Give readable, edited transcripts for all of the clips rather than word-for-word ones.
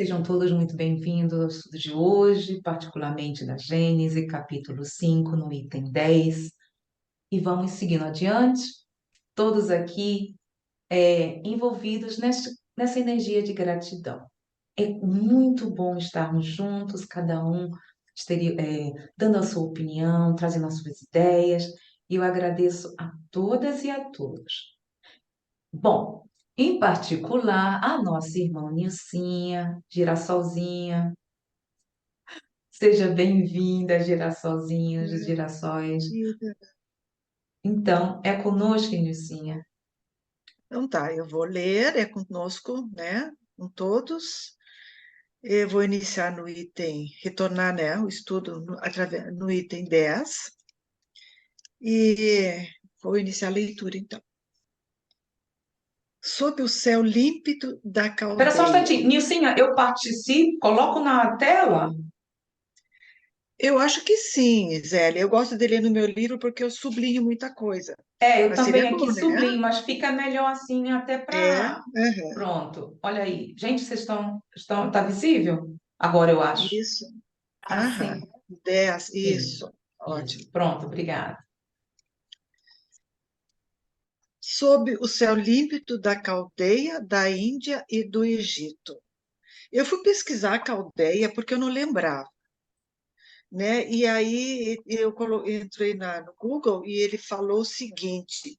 Sejam todos muito bem-vindos ao estudo de hoje, particularmente da Gênese, capítulo 5, no item 10. E vamos seguindo adiante, todos aqui envolvidos nessa energia de gratidão. É muito bom estarmos juntos, cada um dando a sua opinião, trazendo as suas ideias, e eu agradeço a todas e a todos. Bom, em particular, a nossa irmã Nilcinha, Girassolzinha. Seja bem-vinda, Girassolzinhos, dos Girassóis. Querida. Então, é conosco, Inicinha. Então tá, eu vou ler, é conosco, né? Com todos. Eu vou iniciar no item, retornar, né, o estudo no item 10 e vou iniciar a leitura, então. Sob o céu límpido da Espera só um caldeia. instantinho. Nilcinha, eu participo, coloco na tela? Eu acho que sim, Zélia. Eu gosto de ler no meu livro porque eu sublinho muita coisa. Eu Mas seria também aqui bom, né? sublinho, mas fica melhor assim até É, para... aham, Pronto, olha aí. Gente, vocês tá visível? Agora eu acho. isso. Assim, Aham, 10, isso, isso. Ótimo. isso. Pronto, obrigada. Sob o céu límpido da Caldeia, da Índia e do Egito. Eu fui pesquisar a Caldeia porque eu não lembrava, né? E aí entrei no Google e ele falou o seguinte,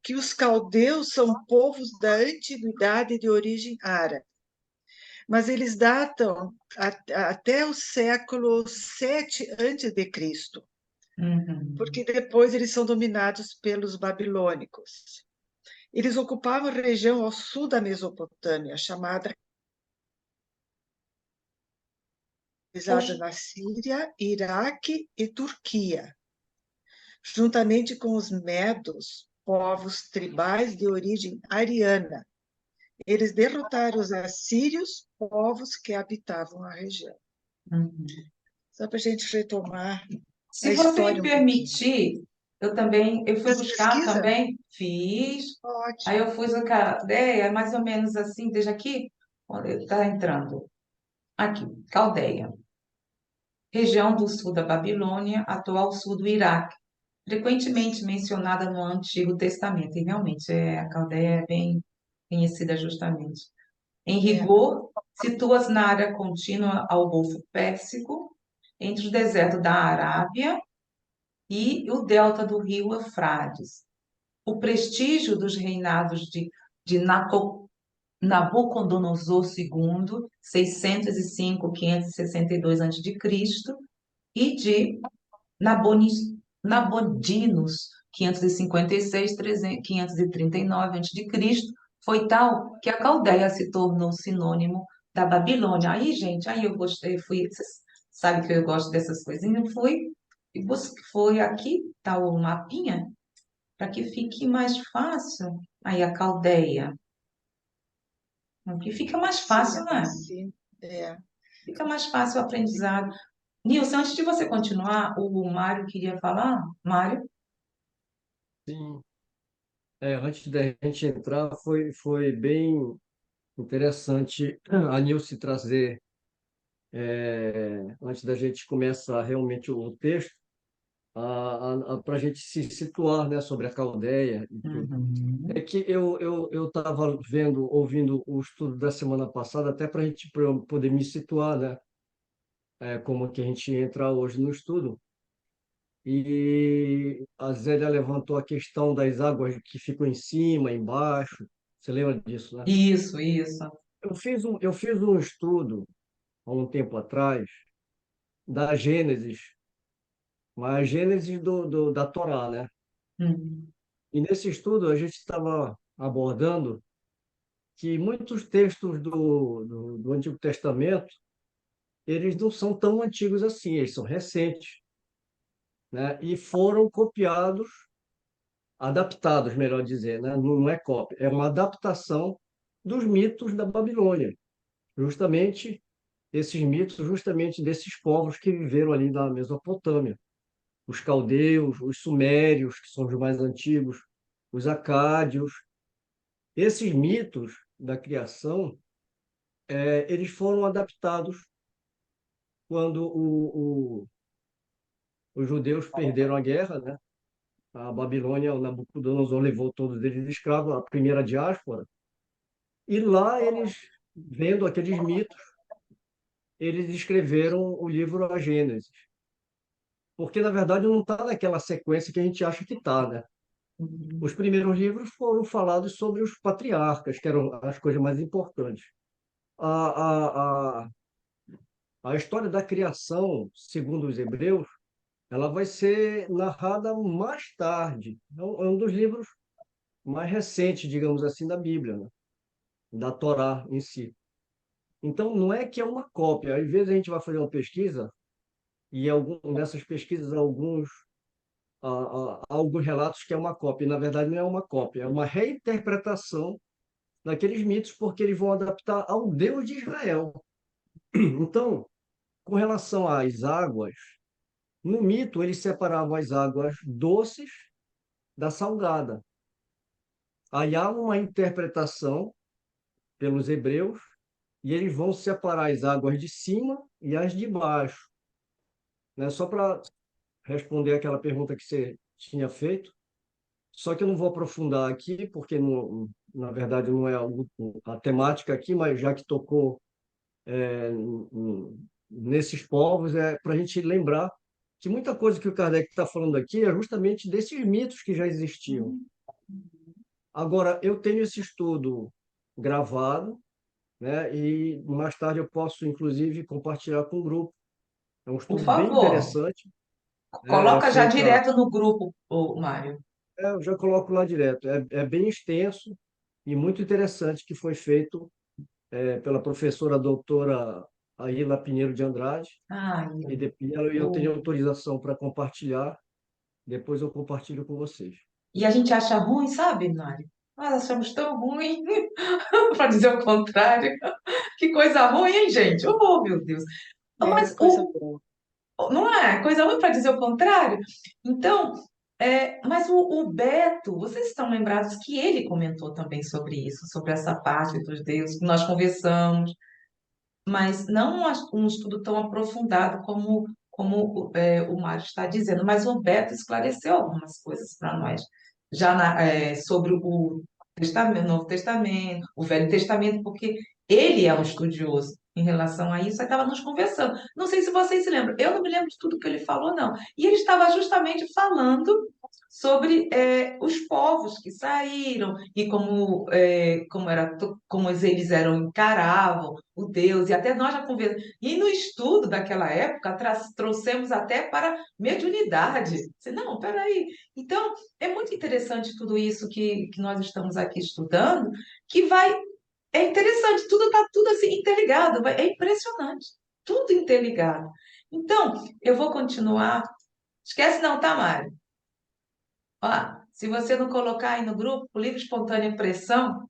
que os caldeus são povos da antiguidade de origem árabe, mas eles datam até o século 7 antes de Cristo, Uhum. porque depois eles são dominados pelos babilônicos. Eles ocupavam a região ao sul da Mesopotâmia, chamada Poxa, na Síria, Iraque e Turquia, juntamente com os medos, povos tribais de origem ariana. Eles derrotaram os assírios, povos que habitavam a região. uhum. Só para a gente retomar Se a você me história um pouquinho. permitir, eu fui Fez buscar pesquisa? também, fiz, aí Ótimo. eu fui a Caldeia, mais ou menos assim, desde aqui, está entrando, aqui, Caldeia, região do sul da Babilônia, atual sul do Iraque, frequentemente mencionada no Antigo Testamento, e realmente a Caldeia é bem conhecida justamente. Em É, rigor, situa-se na área contínua ao Golfo Pérsico, entre o deserto da Arábia e o delta do rio Eufrates. O prestígio dos reinados de Nabucodonosor II, 605-562 a.C., e de Nabonidos, 556-539 a.C., foi tal que a Caldeia se tornou sinônimo da Babilônia. Aí, gente, aí eu gostei, vocês sabem que eu gosto dessas coisinhas, foi aqui, tá o mapinha, para que fique mais fácil. Aí a Caldeia, aqui fica mais sim, fácil, né? sim. É. Fica mais fácil o aprendizado. Nilson, antes de você continuar, o Mário queria falar? Mário? Sim, antes da gente entrar, foi bem interessante a Nilce trazer, antes da gente começar realmente o texto, para a gente se situar, né, sobre a Caldeia e tudo. É Uhum. que eu estava ouvindo o estudo da semana passada, até para eu poder me situar, né, como que a gente entra hoje no estudo. E a Zélia levantou a questão das águas que ficam em cima, embaixo. Você lembra disso, né? Isso. Eu fiz um estudo há um tempo atrás da Gênesis, mas a Gênesis da Torá, né? Uhum. E nesse estudo a gente estava abordando que muitos textos do Antigo Testamento, eles não são tão antigos assim, eles são recentes, né? E foram copiados, adaptados, melhor dizer, né? Não é cópia, é uma adaptação dos mitos da Babilônia, justamente esses mitos, justamente desses povos que viveram ali na Mesopotâmia, os caldeus, os sumérios, que são os mais antigos, os acádios. Esses mitos da criação, eles foram adaptados quando os judeus perderam a guerra, né? A Babilônia, o Nabucodonosor levou todos eles escravos, a primeira diáspora, e lá eles, vendo aqueles mitos, eles escreveram o livro A Gênesis, porque na verdade não está naquela sequência que a gente acha que está, né? Uhum. Os primeiros livros foram falados sobre os patriarcas, que eram as coisas mais importantes. A, a, a história da criação, segundo os hebreus, ela vai ser narrada mais tarde. É um dos livros mais recentes, digamos assim, da Bíblia, né? Da Torá em si. Então, não é que é uma cópia. Às vezes a gente vai fazer uma pesquisa e nessas pesquisas há alguns relatos que é uma cópia. E, na verdade, não é uma cópia, é uma reinterpretação daqueles mitos, porque eles vão adaptar ao Deus de Israel. Então, com relação às águas, no mito eles separavam as águas doces da salgada. Aí há uma interpretação pelos hebreus e eles vão separar as águas de cima e as de baixo, né? Só para responder aquela pergunta que você tinha feito, só que eu não vou aprofundar aqui, porque não, na verdade não é a temática aqui, mas já que tocou nesses povos, é para a gente lembrar que muita coisa que o Kardec está falando aqui é justamente desses mitos que já existiam. Agora, eu tenho esse estudo gravado, né? E mais tarde eu posso, inclusive, compartilhar com o grupo. É um Por estudo bem favor, interessante, né? É coloca já feito direto no grupo, ô, Mário. eu já coloco lá direto. É bem extenso e muito interessante que foi feito pela professora doutora Aila Pinheiro de Andrade. Ai, E eu tenho autorização para compartilhar. Depois eu compartilho com vocês. e a gente acha ruim, sabe, Mário? Nós achamos tão ruim, para dizer o contrário. Que coisa ruim, hein, gente? Oh, meu Deus. É Mas coisa boa. não é coisa ruim para dizer o contrário? Então, mas o Beto, vocês estão lembrados que ele comentou também sobre isso, sobre essa parte dos deuses, que nós conversamos, mas não um estudo tão aprofundado como o Mário está dizendo, mas o Beto esclareceu algumas coisas para nós, já sobre o Novo Testamento, o Velho Testamento, porque ele é um estudioso em relação a isso, aí estava nos conversando. Não sei se vocês se lembram, eu não me lembro de tudo que ele falou, não. E ele estava justamente falando sobre os povos que saíram e como eles encaravam o Deus, e até nós já conversamos. E no estudo daquela época, trouxemos até para mediunidade. Não, peraí. Então, é muito interessante tudo isso que nós estamos aqui estudando, que vai. É interessante, tudo está tudo assim interligado, é impressionante, tudo interligado. Então, eu vou continuar. Esquece não, tá, Mário? Ó, se você não colocar aí no grupo, livre espontânea pressão,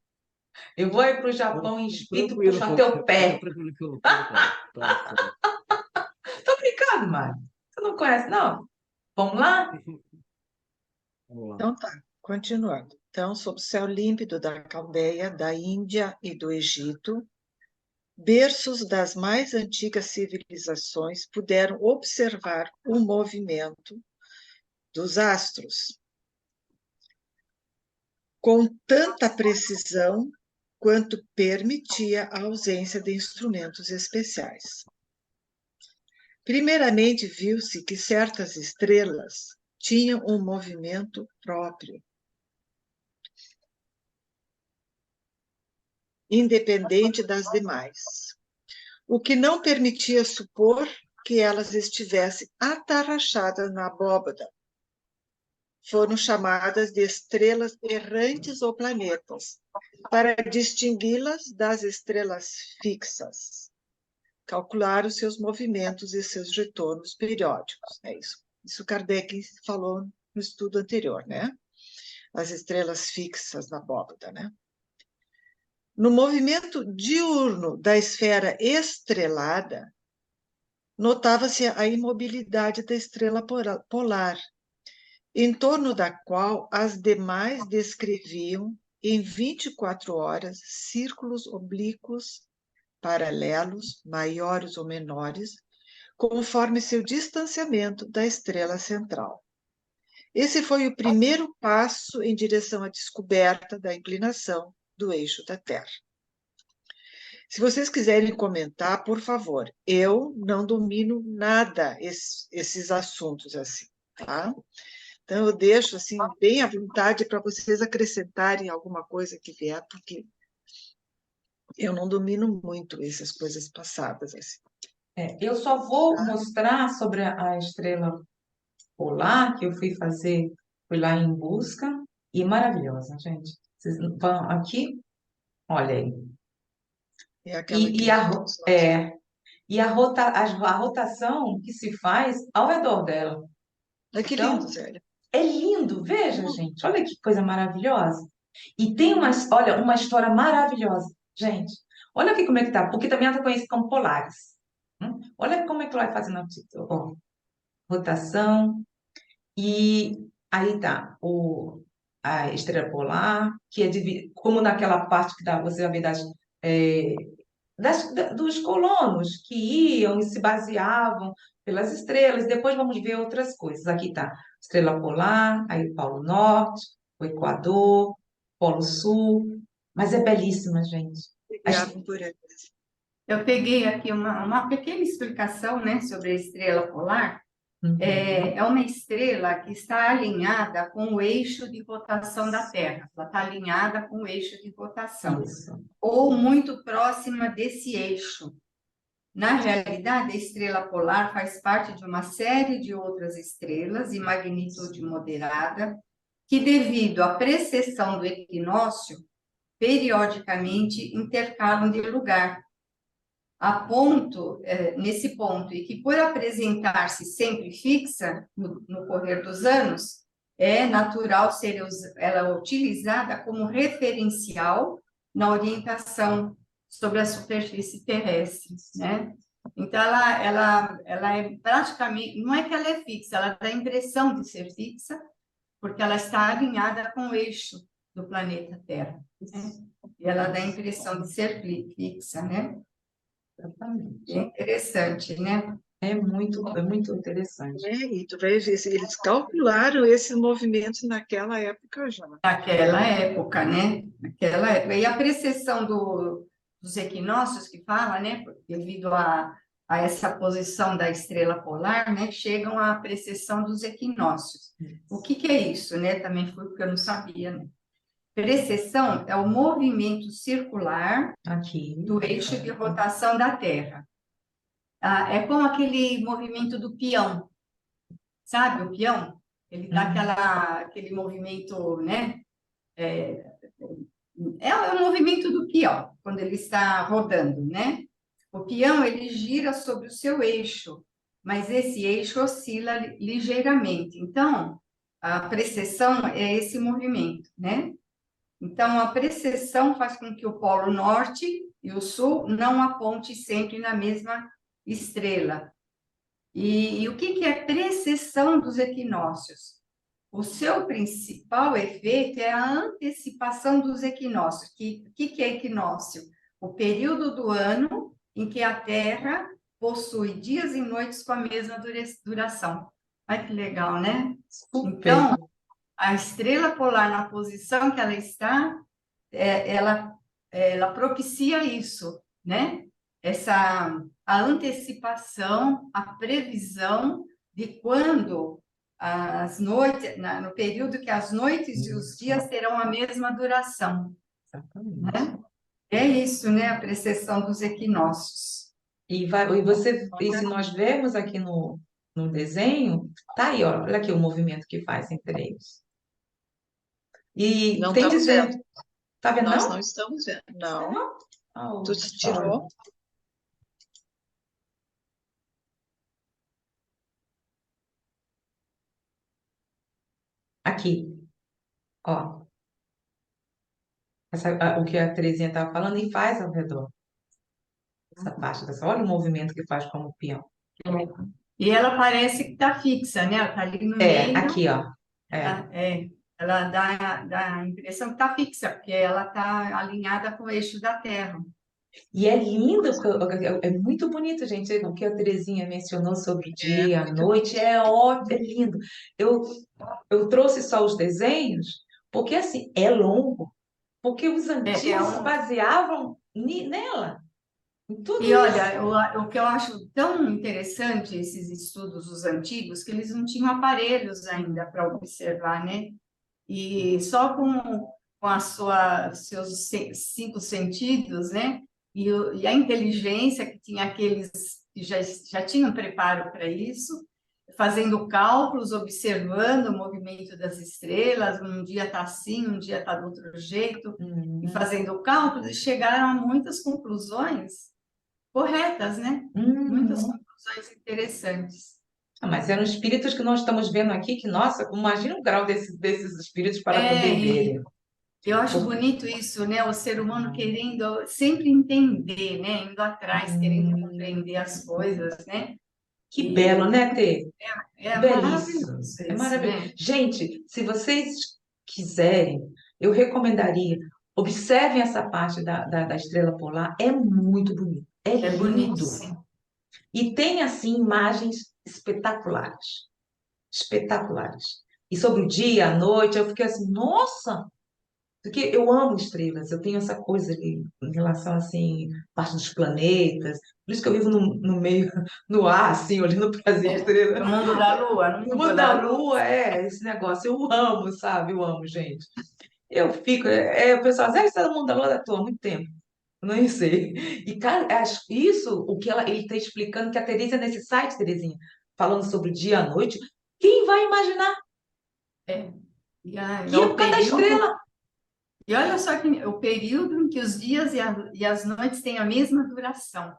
eu vou aí para o Não, Japão em espírito tranquilo, puxar teu fica pé. tranquilo que eu vou colocar. Tá certo. Tô brincando, Mário. Você não conhece, não? Vamos lá? Vamos lá. Então tá, continuando. Então, sob o céu límpido da Caldeia, da Índia e do Egito, berços das mais antigas civilizações puderam observar o movimento dos astros com tanta precisão quanto permitia a ausência de instrumentos especiais. Primeiramente, viu-se que certas estrelas tinham um movimento próprio, independente das demais, o que não permitia supor que elas estivessem atarrachadas na abóbada. Foram chamadas de estrelas errantes ou planetas, para distingui-las das estrelas fixas. Calcular os seus movimentos e seus retornos periódicos. É isso. Isso Kardec falou no estudo anterior, né? As estrelas fixas na abóbada, né? No movimento diurno da esfera estrelada, notava-se a imobilidade da estrela polar, em torno da qual as demais descreviam em 24 horas círculos oblíquos paralelos, maiores ou menores, conforme seu distanciamento da estrela central. Esse foi o primeiro passo em direção à descoberta da inclinação do eixo da Terra. Se vocês quiserem comentar, por favor, eu não domino nada esses assuntos assim, tá? Então, eu deixo assim, bem à vontade para vocês acrescentarem alguma coisa que vier, porque eu não domino muito essas coisas passadas assim. Eu só vou mostrar sobre a estrela polar que eu fui lá em busca, e maravilhosa, gente. Vocês vão aqui, olha aí. É aquela E, que e a, ro- é, e a rotação que se faz ao redor dela. Ai, que lindo, Então, Zélia. é lindo, veja, gente, olha que coisa maravilhosa. E tem olha, uma história maravilhosa, gente. Olha aqui como é que tá, porque também ela está conhecida como Polaris. Olha como é que ela vai fazendo ó, rotação. E aí tá a estrela polar, que é como naquela parte que dá, você vai ver é, dos colonos que iam e se baseavam pelas estrelas. Depois vamos ver outras coisas. Aqui está estrela polar, aí o Polo Norte, o Equador, Polo Sul. Mas é belíssima, gente. Obrigada por essa. Eu peguei aqui uma pequena explicação, né, sobre a estrela polar. Uhum. É uma estrela que está alinhada com o eixo de rotação da Terra. Ela está alinhada com o eixo de rotação, Isso. ou muito próxima desse eixo. Na realidade, a estrela polar faz parte de uma série de outras estrelas de magnitude moderada, que, devido à precessão do equinócio, periodicamente intercalam de lugar, nesse ponto, e que, por apresentar-se sempre fixa no correr dos anos, é natural ser ela utilizada como referencial na orientação sobre a superfície terrestre, né? Então, ela é praticamente, não é que ela é fixa, ela dá a impressão de ser fixa, porque ela está alinhada com o eixo do planeta Terra, né? E ela dá a impressão de ser fixa, né? Exatamente. É interessante, né? É muito interessante. E tu veja, eles calcularam esses movimentos naquela época já. Naquela época, né? Naquela época. E a precessão dos equinócios que fala, né? Devido a essa posição da estrela polar, né? Chegam à precessão dos equinócios. O que é isso, né? Também foi porque eu não sabia, né? Precessão é o movimento circular Aqui. do eixo de rotação da Terra. É como aquele movimento do peão, sabe? O peão, ele dá aquele movimento, né? É o movimento do peão, quando ele está rodando, né? O peão, ele gira sobre o seu eixo, mas esse eixo oscila ligeiramente. Então, a precessão é esse movimento, né? Então, a precessão faz com que o polo norte e o sul não aponte sempre na mesma estrela. E o que é precessão dos equinócios? O seu principal efeito é a antecipação dos equinócios. O que é equinócio? O período do ano em que a Terra possui dias e noites com a mesma duração. Olha que legal, né? Então, a estrela polar, na posição que ela está, ela propicia isso, né? A antecipação, a previsão de quando as noites, no período que as noites e os dias terão a mesma duração. Exatamente. Né? É isso, né? A precessão dos equinócios. E se nós vermos aqui no desenho, tá aí, ó, olha aqui o movimento que faz entre eles. E Não tem estamos dizer, vendo. tá vendo Nós não? não estamos vendo. Não. Oh, Tu te tirou? aqui, ó, o que a Terezinha estava falando e faz ao redor. Essa parte olha o movimento que faz como peão. E ela parece que está fixa, né? Ela está ali no meio. Aqui, ó. Ela dá a impressão que está fixa, porque ela está alinhada com o eixo da Terra. E é lindo, é muito bonito, gente. O que a Terezinha mencionou sobre o dia, a Muito noite, é ótimo, é lindo. Eu, eu trouxe só os desenhos, porque assim, é longo, porque os É antigos se um, baseavam nela, em tudo e isso. olha, o que eu acho tão interessante esses estudos dos antigos, que eles não tinham aparelhos ainda para observar, né? E só com seus cinco sentidos, né? E a inteligência que tinha aqueles que já tinham preparo para isso, fazendo cálculos, observando o movimento das estrelas, um dia está assim, um dia está do outro jeito, e Uhum. fazendo cálculos, e chegaram a muitas conclusões corretas, né? Muitas Uhum. conclusões interessantes. Ah, mas eram espíritos que nós estamos vendo aqui, que, nossa, imagina o grau desses espíritos para poder E verem. eu acho Por- bonito isso, né? O ser humano querendo sempre entender, né? Indo atrás, querendo Hum, compreender as coisas, né? que belo, E né, Tê? é Belíssimo. maravilhoso É isso, maravilhoso. né? Gente, se vocês quiserem, eu recomendaria, observem essa parte da estrela polar, é muito bonito, é É bonito, lindo. sim. E tem, assim, imagens espetaculares, espetaculares. E sobre o dia, a noite, eu fiquei assim, nossa, porque eu amo estrelas, eu tenho essa coisa ali em relação, assim, parte dos planetas, por isso que eu vivo no meio, no ar, assim, olhando para as No estrelas. mundo da lua, no No mundo mundo da da lua. lua, esse negócio, eu amo, sabe? Eu amo, gente. Eu fico, o pessoal diz, está no mundo da lua da tua há muito tempo. Eu nem sei. E, cara, isso, o que ele está explicando, que a Teresa, nesse site, Terezinha, falando sobre o dia e a noite, quem vai imaginar? É. E é por causa da estrela. E olha só que o período em que os dias e as noites têm a mesma duração.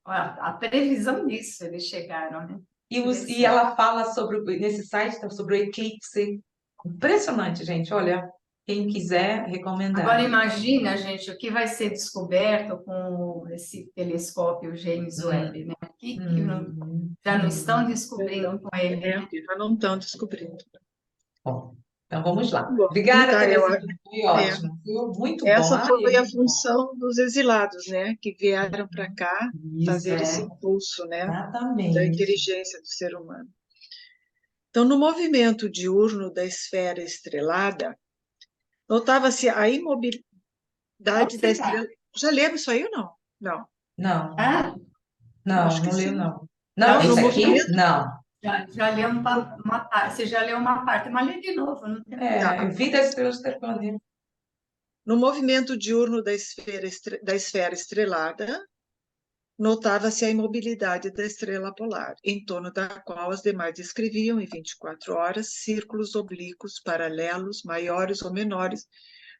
A previsão disso eles chegaram, né? E Interessante. ela fala sobre, nesse site, tá, sobre o eclipse. Impressionante, gente. Olha, quem quiser, Agora recomendado. imagina, gente, o que vai ser descoberto com esse telescópio James Hum, Webb, né? Já não estão hum. descobrindo com ele, né? porque já não estão descobrindo. Bom, então vamos lá. Bom, então Obrigada, tá, Terezinha. Foi é, ótimo. Foi muito bom. essa Ai, é foi a muito bom. função dos exilados, né, que vieram para cá Isso, fazer esse É, impulso, né, da exatamente. inteligência do ser humano. Então, no movimento diurno da esfera estrelada, notava-se a imobilidade onde da você está? estrela. Já lemos isso aí ou não? Não, Não, Ah, acho não que leio, sim. não. Não, Não, no esse aqui? movimento. Não. já leu uma parte. Você já leu uma parte, mas lê de novo, não tem É, Tá. Vida Estrelas do Planeta. No movimento diurno da esfera estrelada, notava-se a imobilidade da estrela polar, em torno da qual as demais descreviam, em 24 horas, círculos oblíquos paralelos, maiores ou menores,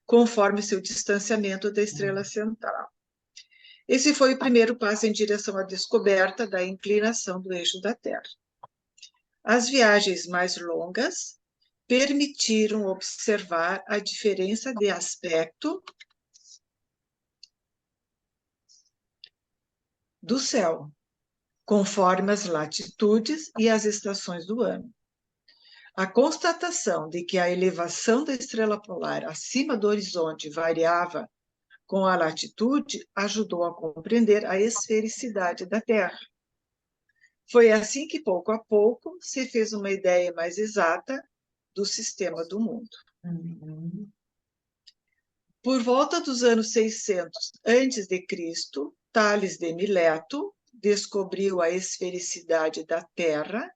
conforme seu distanciamento da estrela central. Esse foi o primeiro passo em direção à descoberta da inclinação do eixo da Terra. As viagens mais longas permitiram observar a diferença de aspecto do céu, conforme as latitudes e as estações do ano. A constatação de que a elevação da estrela polar acima do horizonte variava com a latitude ajudou a compreender a esfericidade da Terra. Foi assim que, pouco a pouco, se fez uma ideia mais exata do sistema do mundo. Uhum. Por volta dos anos 600 a.C., Tales de Mileto descobriu a esfericidade da Terra,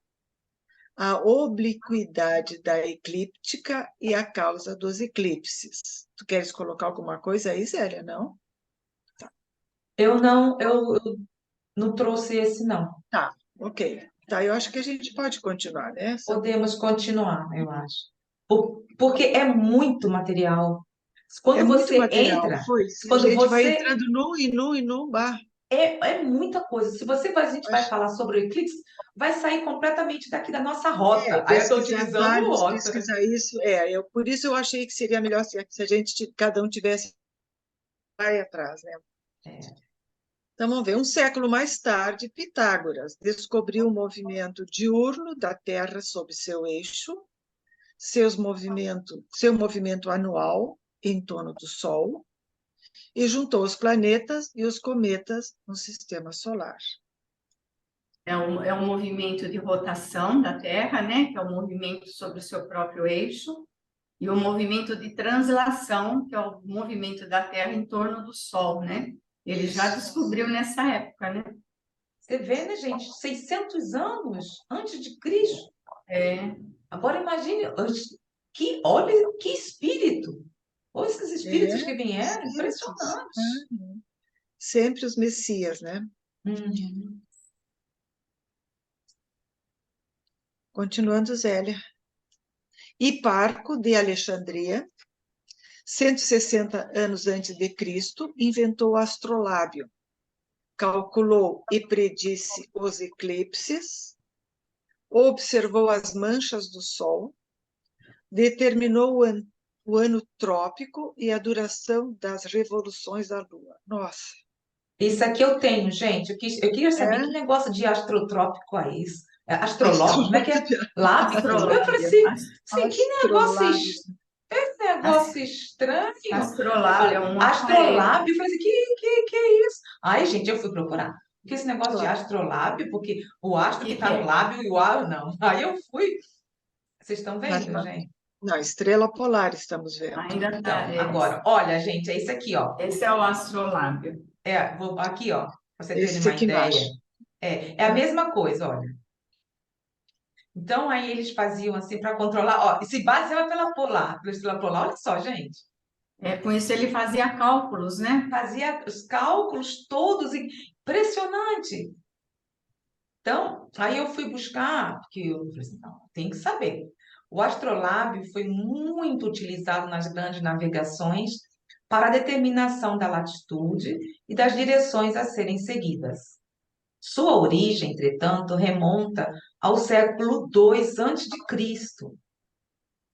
a obliquidade da eclíptica e a causa dos eclipses. Tu queres colocar alguma coisa aí, Zélia? Não? Eu não trouxe esse, não. Tá, ok. Tá, eu acho que a gente pode continuar, né? Podemos continuar, eu acho. Porque é muito material. É Quando muito você material, entra, foi. Se a quando gente vai você entrando num, bar. é muita coisa. Se a gente vai Acho- falar sobre o eclipse, vai sair completamente daqui da nossa rota. Aí eu estou pesquisar utilizando dados, rota. pesquisar isso, por isso eu achei que seria melhor se a gente, cada um tivesse aí atrás, né? É. Então, vamos ver. Um século mais tarde, Pitágoras descobriu o movimento diurno da Terra sob seu eixo, seu movimento anual em torno do Sol e juntou os planetas e os cometas no sistema solar. É um movimento de rotação da Terra, né? Que é o movimento sobre o seu próprio eixo, e o movimento de translação, que é o movimento da Terra em torno do Sol, né? Ele já descobriu nessa época, né? Você vê, né, gente? 600 anos antes de Cristo. É, Agora imagine, olha que espírito. Olha esses espíritos que vieram, Espíritos. impressionante. Sempre os messias, né? Uhum. Continuando, Zélia. Hiparco de Alexandria, 160 anos antes de Cristo, inventou o astrolábio, calculou e predisse os eclipses, observou as manchas do Sol, determinou o ano trópico e a duração das revoluções da Lua. Nossa, Isso aqui eu tenho, gente. Eu queria saber que é negócio de astrotrópico é isso. É astrolóbico, como é que é? astrolabia, Lábico? Eu falei astrolábio. assim, que negócio, astrolabia. As- negócio estranho. Eu Astrolábio falei, é um aparelho. astrolábio? Eu falei assim, que é isso? Aí, gente, eu fui procurar. Porque esse negócio de Claro. astrolábio, porque o astro que Que está no é? lábio e o ar não. Aí eu fui. Vocês estão Mas, vendo, gente? não, estrela polar estamos vendo. Ainda está. Então, agora, olha, gente, é isso aqui, ó. Esse é o astrolábio. Aqui, ó, pra você terem Esse uma aqui ideia. embaixo. É a mesma coisa, olha. Então, aí eles faziam assim para controlar, ó, e se baseava pela estrela polar, olha só, gente. Com isso ele fazia cálculos, né? Fazia os cálculos todos, impressionante. Então, aí eu fui buscar, porque eu falei assim, não, tem que saber. O astrolábio foi muito utilizado nas grandes navegações para a determinação da latitude e das direções a serem seguidas. Sua origem, entretanto, remonta ao século II a.C.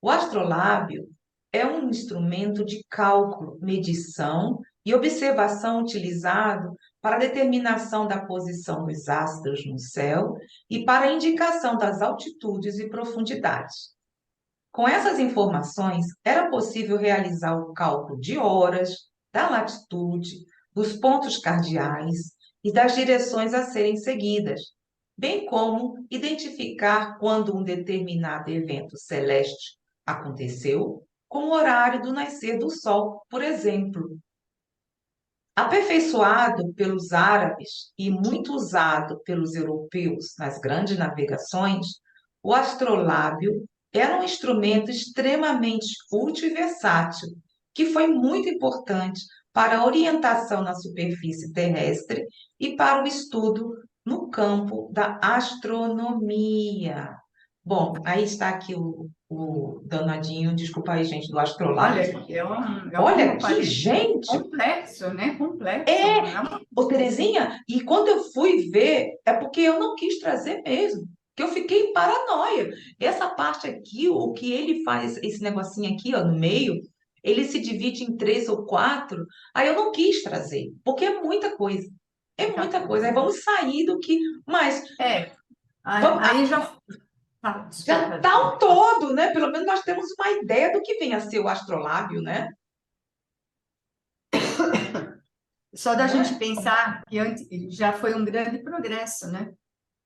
O astrolábio é um instrumento de cálculo, medição e observação utilizado para a determinação da posição dos astros no céu e para a indicação das altitudes e profundidades. Com essas informações, era possível realizar o cálculo de horas, da latitude, dos pontos cardeais e das direções a serem seguidas, bem como identificar quando um determinado evento celeste aconteceu, como o horário do nascer do sol, por exemplo. Aperfeiçoado pelos árabes e muito usado pelos europeus nas grandes navegações, o astrolábio era um instrumento extremamente útil e versátil, que foi muito importante para a orientação na superfície terrestre e para o estudo no campo da astronomia. Bom, aí está aqui o danadinho, desculpa aí, gente, do astrolábio. Olha, é Olha um aqui, aparelho gente! complexo, né? Complexo. Não é uma- Ô, Terezinha, e quando eu fui ver, é porque eu não quis trazer mesmo, que eu fiquei em paranoia. Essa parte aqui, o que ele faz, esse negocinho aqui, ó, no meio, ele se divide em 3 ou 4, aí eu não quis trazer, porque é muita coisa. É muita coisa. Aí vamos sair do que. Mas É, vamos, aí já. já Desculpa. está um todo, né? Pelo menos nós temos uma ideia do que vem a ser o astrolábio, né? Só da Não gente é? pensar que antes já foi um grande progresso, né?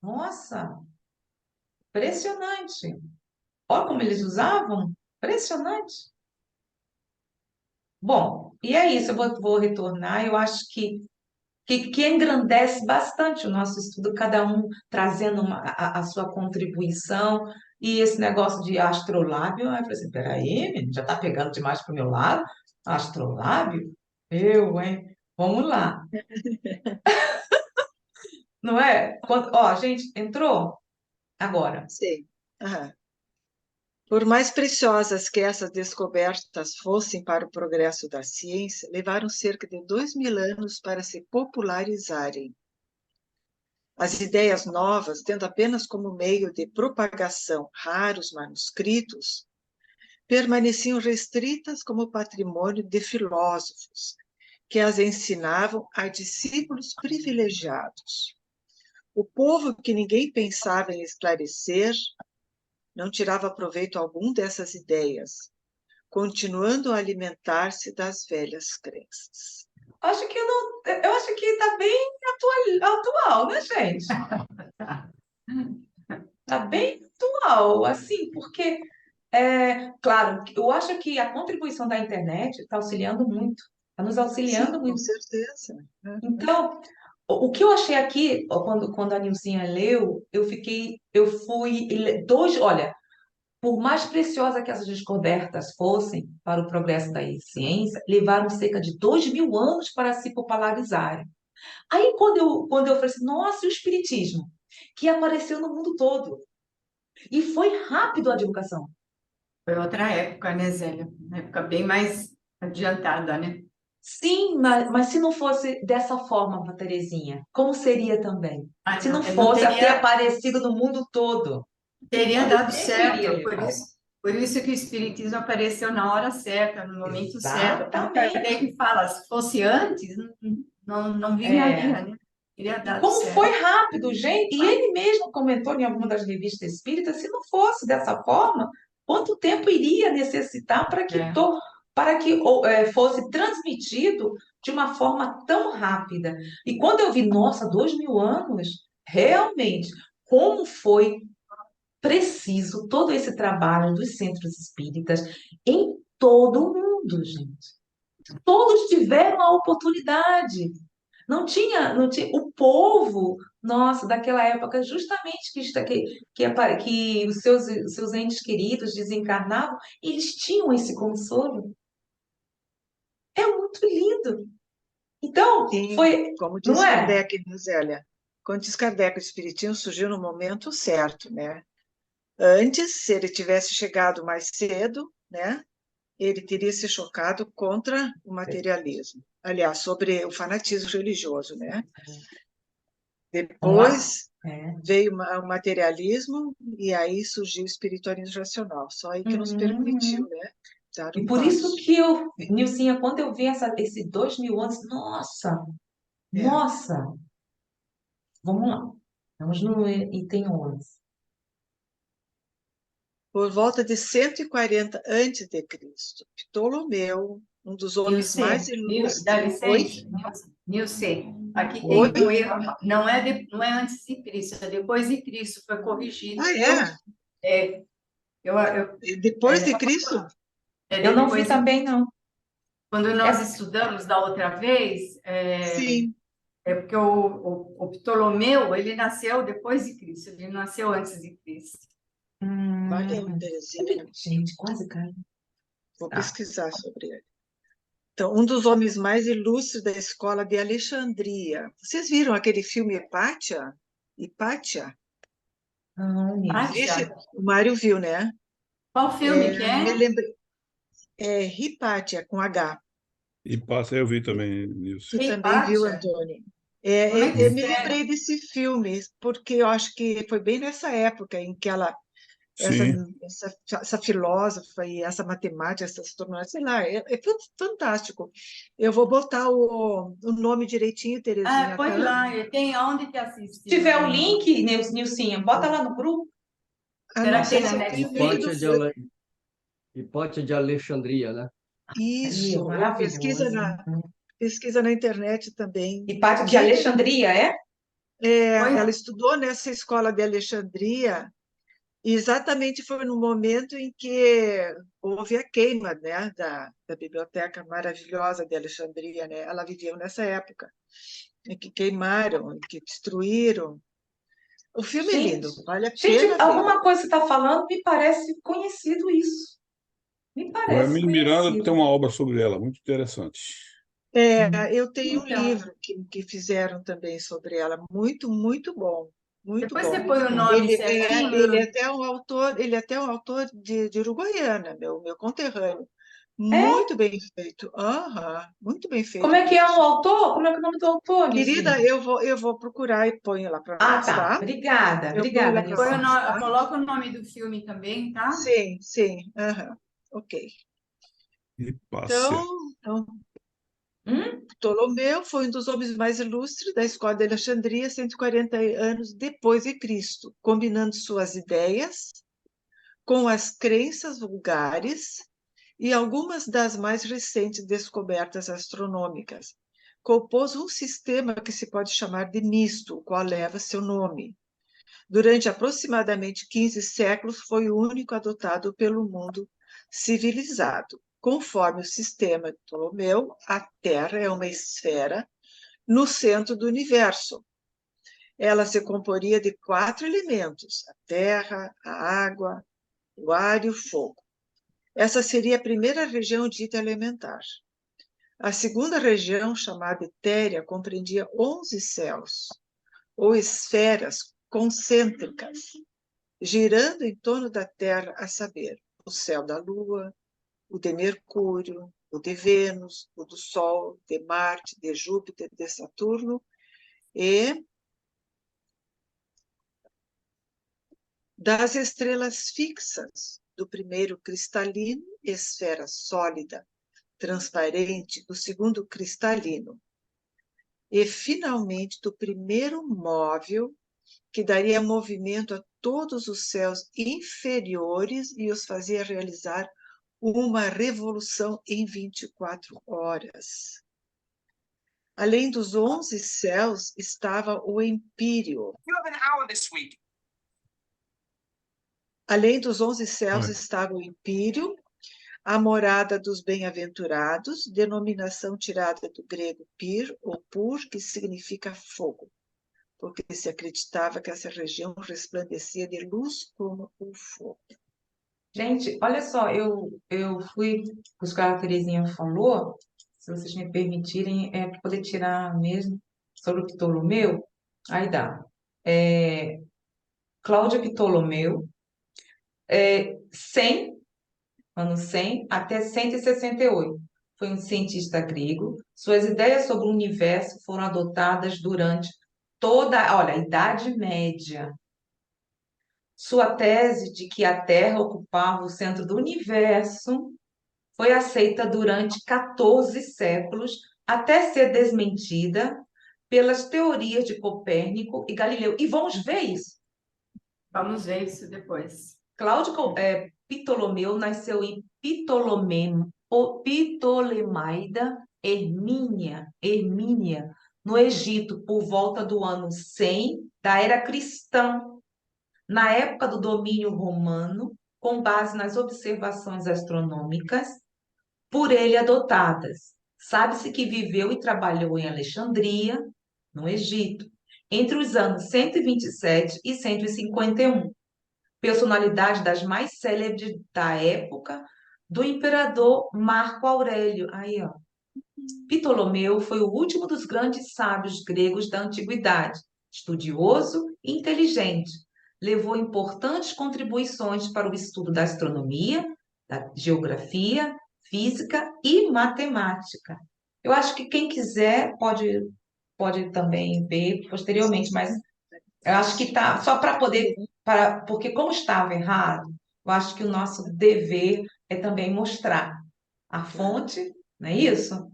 Nossa, impressionante. Olha como eles usavam. Impressionante. Bom, e é isso, vou retornar. Eu acho que engrandece bastante o nosso estudo, cada um trazendo a sua contribuição. E esse negócio de astrolábio, eu falei assim, peraí, menino, já está pegando demais para o meu lado? Astrolábio? Hein? Vamos lá. Não é? Ó, gente, entrou? Agora. Sim. Aham. Por mais preciosas que essas descobertas fossem para o progresso da ciência, levaram cerca de 2000 anos para se popularizarem. As ideias novas, tendo apenas como meio de propagação raros manuscritos, permaneciam restritas como patrimônio de filósofos, que as ensinavam a discípulos privilegiados. O povo que ninguém pensava em esclarecer não tirava proveito algum dessas ideias, continuando a alimentar-se das velhas crenças. Acho que eu acho que está bem atual, né, gente? Está bem atual, assim, porque, claro, eu acho que a contribuição da internet está auxiliando muito, está nos auxiliando Sim, com muito. certeza. Então, o que eu achei aqui, ó, quando a Nilcinha leu, olha, por mais preciosa que essas descobertas fossem para o progresso da ciência, levaram cerca de 2000 anos para se popularizarem. Aí, quando eu falei assim, nossa, e o Espiritismo? Que apareceu no mundo todo. E foi rápido a divulgação. Foi outra época, né, Zélia? Uma época bem mais adiantada, né? Sim, mas se não fosse dessa forma, Terezinha, como seria também? Ah, Se não não fosse a ter teria, aparecido no mundo todo, teria quanto dado tempo iria certo, levar? por isso que o Espiritismo apareceu na hora certa, no momento certo. Como Exatamente. Kardec fala, se fosse antes, não É. vingaria, né? Teria E dado como foi certo. rápido, gente. E ele mesmo comentou em alguma das revistas espíritas, se não fosse dessa forma, quanto tempo iria necessitar É. para que fosse transmitido de uma forma tão rápida? E quando eu vi, nossa, 2000 anos, realmente, como foi preciso todo esse trabalho dos centros espíritas em todo o mundo, gente. Todos tiveram a oportunidade. Não tinha o povo, nossa, daquela época, justamente que os seus entes queridos desencarnavam, eles tinham esse consolo. É muito lindo. Então, Sim, foi, como não diz é? Kardec, né, Zélia? Quando diz Kardec, o Espiritismo surgiu no momento certo, né? Antes, se ele tivesse chegado mais cedo, né, ele teria se chocado contra o materialismo. Aliás, sobre o fanatismo religioso, né? Vamos lá. Depois É. veio o materialismo e aí surgiu o espiritualismo racional. Só aí que nos permitiu, Uhum. né, dar E um por isso passo. que Nilcinha, quando eu vi esse 2000 anos, nossa, É. nossa, vamos lá. Vamos no item 11. Por volta de 140 antes de Cristo, Ptolomeu, um dos homens mais Nilce, dá ilustres. Oi? licença, Nilce, aqui Oi? tem um erro, não é antes de Cristo, é depois de Cristo, foi corrigido, Ah, viu? é? É, Depois de Cristo? Eu não vi depois de, também, não. quando nós É, estudamos da outra vez, Sim. é porque o Ptolomeu, ele nasceu depois de Cristo, ele nasceu antes de Cristo. Valeu, hum, Terezinha. gente, quase caiu. Vou Tá. pesquisar sobre ele. Então, um dos homens mais ilustres da escola de Alexandria. Vocês viram aquele filme Hipátia? Hipátia? Não, Nilce. Esse, Pátia, o Mário viu, né? qual filme que Me é? lembrei. É Hipátia, com H. E passa, eu vi também Tu nisso. também viu, Pátia? Antônio? Como é que Hum. Me escreve? lembrei desse filme, porque eu acho que foi bem nessa época em que essa, Sim. essa filósofa e essa matemática, essa astronomia, sei lá, é fantástico. Eu vou botar o nome direitinho, Ah, Terezinha, põe tá? lá, tem aonde que Se assiste? tiver o link, Nilcinha, bota lá no grupo. Ah, não Será que tem sei na se eu tenho o link do... Hipótese de, Hipótese de Alexandria, né? Aí, Isso, maravilhoso. pesquisa na internet também. Hipátia de Gente, Alexandria, é? Põe, ela estudou nessa escola de Alexandria. E exatamente foi no momento em que houve a queima, né, da biblioteca maravilhosa de Alexandria, né? Ela viveu nessa época, em que queimaram, em que destruíram. O filme é Gente, lindo, vale a gente, pena ver. alguma coisa que você está falando me parece conhecido isso. Me O parece Hermínio Miranda tem conhecido. uma obra sobre ela, muito interessante. Eu tenho um então, livro que fizeram também sobre ela, muito, muito bom, muito depois você bom. põe o nome certinho. Ele é até um autor de Uruguaiana, meu conterrâneo. É? Muito bem feito. Aham, muito bem Como feito é que é o mesmo. autor? Como é que é o nome do autor, Querida, Nilcinha? eu vou procurar e ponho lá para Ah, nós, tá. tá? Obrigada, Eu ponho obrigada, lá para Põe Nilcinha. nós, tá? coloca o nome do filme também, tá? Sim, sim. Aham, ok. E Então, passa. então, Hum? Ptolomeu foi um dos homens mais ilustres da escola de Alexandria, 140 anos depois de Cristo, combinando suas ideias com as crenças vulgares e algumas das mais recentes descobertas astronômicas. compôs um sistema que se pode chamar de misto, o qual leva seu nome. Durante aproximadamente 15 séculos, foi o único adotado pelo mundo civilizado. Conforme o sistema de Ptolomeu, a Terra é uma esfera no centro do universo. Ela se comporia de 4 elementos: a terra, a água, o ar e o fogo. Essa seria a primeira região dita elementar. A segunda região, chamada Etérea, compreendia 11 céus, ou esferas concêntricas, girando em torno da Terra, a saber, o céu da Lua, o de Mercúrio, o de Vênus, o do Sol, de Marte, de Júpiter, de Saturno e das estrelas fixas, do primeiro cristalino, esfera sólida, transparente, do segundo cristalino, e finalmente do primeiro móvel, que daria movimento a todos os céus inferiores e os fazia realizar uma revolução em 24 horas. Além dos 11 céus, estava o Empírio. Além dos 11 céus Oi. estava o Empírio, a morada dos bem-aventurados, denominação tirada do grego pir, ou pur, que significa fogo, porque se acreditava que essa região resplandecia de luz como o fogo. Gente, olha só, eu fui buscar o que a Terezinha falou, se vocês me permitirem, para poder tirar mesmo sobre o Ptolomeu, aí dá. Cláudio Ptolomeu, 100, ano 100 até 168. Foi um cientista grego. Suas ideias sobre o universo foram adotadas durante toda, olha, a Idade Média. Sua tese de que a Terra ocupava o centro do universo foi aceita durante 14 séculos, até ser desmentida pelas teorias de Copérnico e Galileu. E vamos ver isso. Vamos ver isso depois. Cláudio Ptolomeu nasceu em Ptolemaida, Hermínia, no Egito, por volta do ano 100 da era cristã, na época do domínio romano, com base nas observações astronômicas por ele adotadas. Sabe-se que viveu e trabalhou em Alexandria, no Egito, entre os anos 127 e 151. Personalidade das mais célebres da época do imperador Marco Aurélio. Aí, ó. Ptolomeu foi o último dos grandes sábios gregos da antiguidade, estudioso e inteligente. Levou importantes contribuições para o estudo da astronomia, da geografia, física e matemática. Eu acho que quem quiser pode também ver posteriormente, mas eu acho que tá só para poder, porque como estava errado, eu acho que o nosso dever é também mostrar a fonte, não é isso?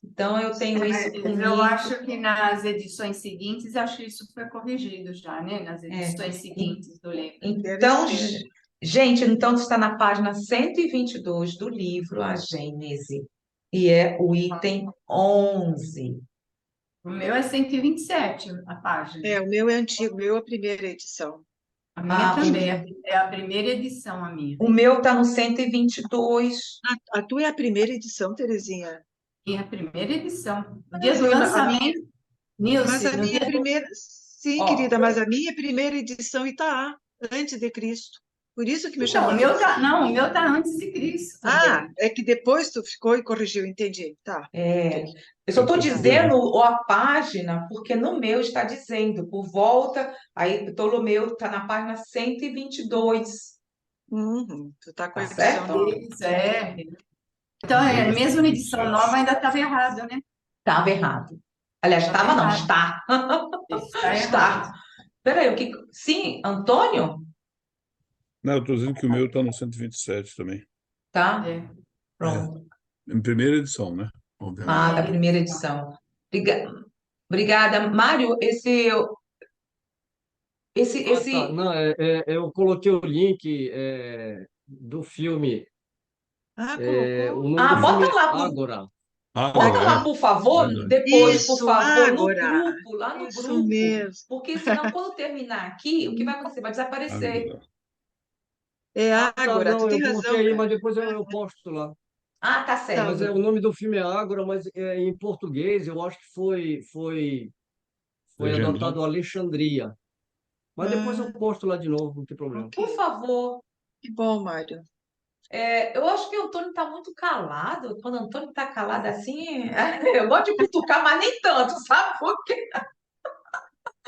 Então eu tenho isso Mas eu comigo. acho que nas edições seguintes, acho que isso foi corrigido já, né? Nas edições seguintes do livro. Então, Deve ser. gente, então está na página 122 do livro A Gênese, e é o item 11. O meu é 127, a página. O meu é antigo, o meu é a primeira edição. A minha Ah, também, é a primeira edição, a minha. O meu está no 122. A tua é a primeira edição, Terezinha? E a primeira edição. No Mas dia do a minha, lançamento, mas Nilce, a no minha dia do... primeira, sim, Ó, querida, mas a minha primeira edição está antes de Cristo. Por isso que me Então, chamou o a meu atenção. tá, não, o meu tá antes de Cristo também. É que depois tu ficou e corrigiu, entendi. Tá. eu só estou Eu dizendo a página, porque no meu está dizendo, por volta, aí Ptolomeu está na página 122, Tu tá com a tá edição certo? nova. Isso, é. Então, mesmo na edição nova ainda estava errado, né? Estava errado. Aliás, Estava estava não, errado. está. Está Está. errado. Peraí, o que... Sim, Antônio? Não, eu estou dizendo que o meu está no 127 também. Tá, É. pronto. Em primeira edição, né? Obviamente. Da primeira edição. Obrigada. Mário, Tá. esse... Não, eu coloquei o link do filme. Colocou. O nome do filme bota é lá. Ágora. Bota Ágora, lá, por favor, verdade. depois, por Isso, favor, Ágora. lá no Isso grupo, mesmo. porque senão quando terminar aqui, o que vai acontecer? Vai desaparecer. Ágora. É Ah, tá, Ágora, tu não, tem eu coloquei razão, aí, cara. mas depois eu posto lá. Ah, tá Tá Mas certo. o bom. nome do filme é Ágora, mas em português eu acho que foi Legendado. adotado Alexandria. Mas depois eu Ah, posto lá de novo, não tem problema. Por ok. favor. Que bom, Mário. Eu acho que o Antônio está muito calado. Quando o Antônio está calado assim, eu gosto de cutucar, mas nem tanto, sabe por quê?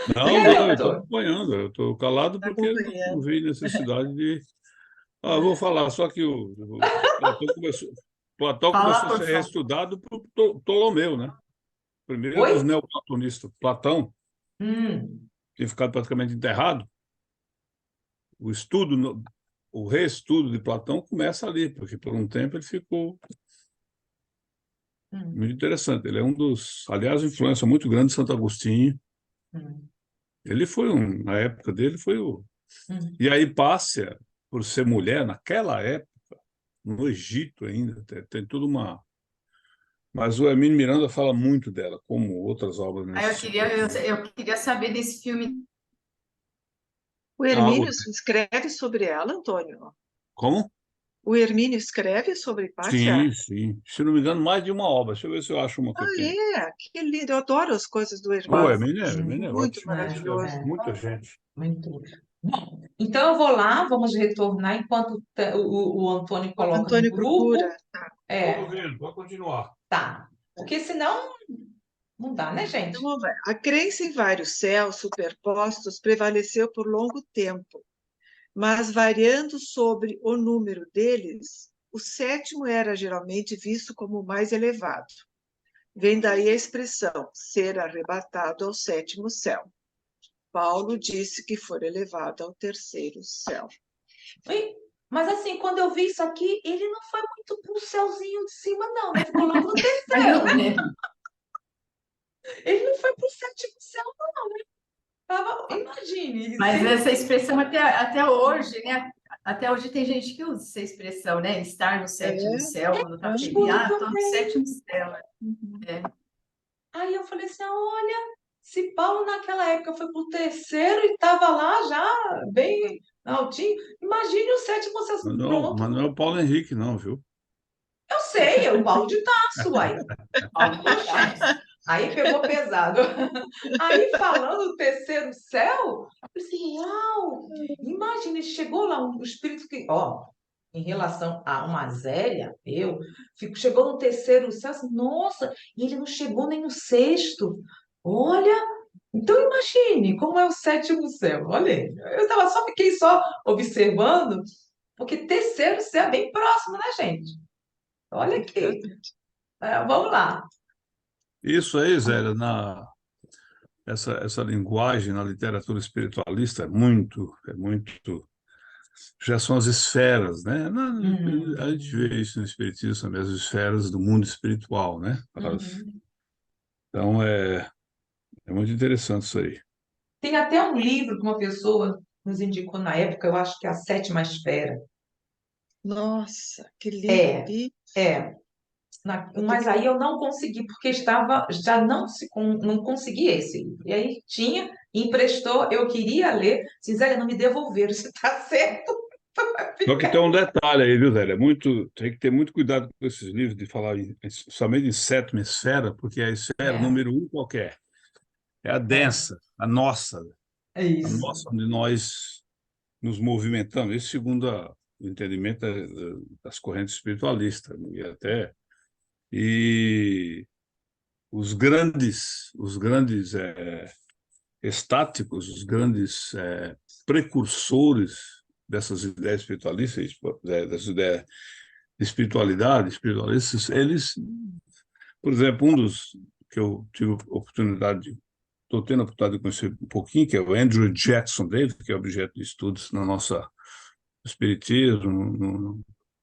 E Não, aí, não, eu estou Antônio? acompanhando. Eu estou calado Tá porque não acompanhando. vi necessidade de. Ah, eu vou falar, só que o Platão Fala, começou a por ser favor. estudado por Ptolomeu, né? Primeiro dos Oi? neoplatonistas. Platão Hum, tinha ficado praticamente enterrado. O estudo, o reestudo de Platão começa ali, porque por um tempo ele ficou hum, muito interessante. Ele é um dos, aliás, influência muito grande de Santo Agostinho. hum, Ele foi na época dele, foi o. hum. E aí Pássia, por ser mulher, naquela época, no Egito ainda, tem toda uma. Mas o Hermínio Miranda fala muito dela, como outras obras Aí nesse eu queria, sentido, eu, né? eu queria saber desse filme. O A Hermínio água. escreve sobre ela, Antônio? Como? O Hermínio escreve sobre Pátia? Sim, sim. Se não me engano, mais de uma obra. Deixa eu ver se eu acho uma que Ah, eu tenho. é? Que lindo. Eu adoro as coisas do O Hermínio. Hermínio é Muito ótimo. Ele escreve maravilhoso. muita gente. Muito. Bom, então eu vou lá, vamos retornar enquanto o Antônio O coloca no Antônio procura. grupo. Estou É, ouvindo, pode continuar. tá. Porque senão não dá, né, Então, gente? vamos ver. A crença em vários céus superpostos prevaleceu por longo tempo, mas variando sobre o número deles, o sétimo era geralmente visto como o mais elevado. Vem daí a expressão ser arrebatado ao sétimo céu. Paulo disse que for elevado ao terceiro céu. Ui, mas assim, quando eu vi isso aqui, ele não foi muito pro céuzinho de cima, não, né? Ficou logo no Mas terceiro, não, né? né? Ele não foi pro sétimo céu, não, né? Imagine, Mas ser essa expressão até hoje, né? Até hoje tem gente que usa essa expressão, né? Estar no É? sétimo céu, quando está feliz. escuro Ah, estou no também. sétimo céu. Uhum. É. Aí eu falei assim, olha, se Paulo naquela época foi pro terceiro e estava lá já bem altinho, imagine o sétimo céu. Mas Pronto, não é o Paulo Henrique, não, viu? eu sei, é o Paulo de Tarso, aí. Paulo de Oxe, Tarso. aí pegou pesado. Aí falando do terceiro céu, eu falei assim, uau, imagine, chegou lá um espírito que, ó, em relação a uma Zélia, chegou no terceiro céu, assim, nossa, e ele não chegou nem no sexto. Olha, então imagine como é o sétimo céu. Olha, aí, fiquei só observando, porque terceiro céu é bem próximo, né, gente? Olha aqui. Vamos lá. Isso aí, Zélia, essa linguagem na literatura espiritualista é muito. Já são as esferas, né? A gente Uhum, vê isso no Espiritismo também, as esferas do mundo espiritual, né? uhum. Então, é muito interessante isso aí. Tem até um livro que uma pessoa nos indicou na época, eu acho que é A Sétima Esfera. Nossa, que lindo. É, E é. vou ter Mas que... aí eu não consegui, porque estava, já não consegui esse livro. E aí tinha, emprestou, eu queria ler, Zélia, não me devolveram, você está certo? Vai Só que ficar. tem um detalhe aí, viu, Zélia? Tem que ter muito cuidado com esses livros de falar somente em sétima esfera, porque a esfera É, número um qualquer é a é, densa, é a isso. nossa onde nós nos movimentamos, isso segundo o entendimento das correntes espiritualistas, né? E os grandes estáticos, os grandes precursores dessas ideias espiritualistas, dessas ideias de espiritualidade, espiritualistas, eles, por exemplo, um dos que eu tive oportunidade, estou tendo a oportunidade de conhecer um pouquinho, que é o Andrew Jackson Davis, que é objeto de estudos na nossa espiritismo, no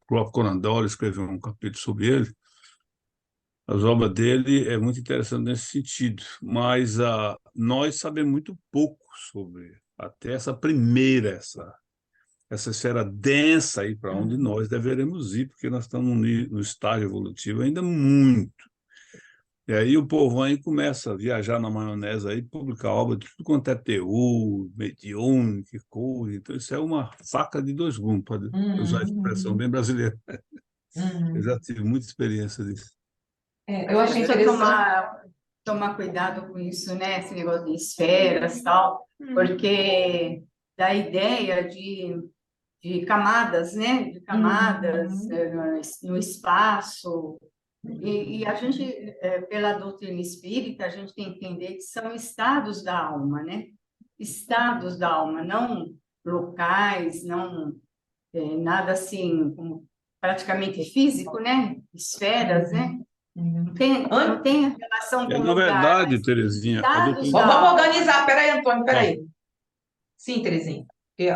próprio Conan Doyle escreveu um capítulo sobre ele. As obras dele é muito interessante nesse sentido, mas nós sabemos muito pouco sobre até essa esfera densa aí para onde Uhum. nós deveremos ir, porque nós estamos no estágio evolutivo ainda muito. E aí o povão aí começa a viajar na maionese aí, publicar obra de tudo quanto é teor, mediúnico, que coisa. Então isso é uma faca de dois gumes, para usar a expressão Uhum, bem brasileira. Eu uhum. já tive muita experiência disso. Eu A achei gente tem que interessante. tomar cuidado com isso, né? Esse negócio de esferas e tal, Hum. porque dá ideia de camadas, né? De camadas Uhum, no espaço. E a uhum, gente, pela doutrina espírita, a gente tem que entender que são estados da alma, né? Estados da alma, não locais, não nada assim como praticamente físico, né? Esferas, né? uhum, uhum. Não tem relação com Na lugar, verdade, mas Terezinha, a estados doutrina... da Vamos alma, organizar. né? Peraí, Antônio, Ah, peraí. Sim, Terezinha.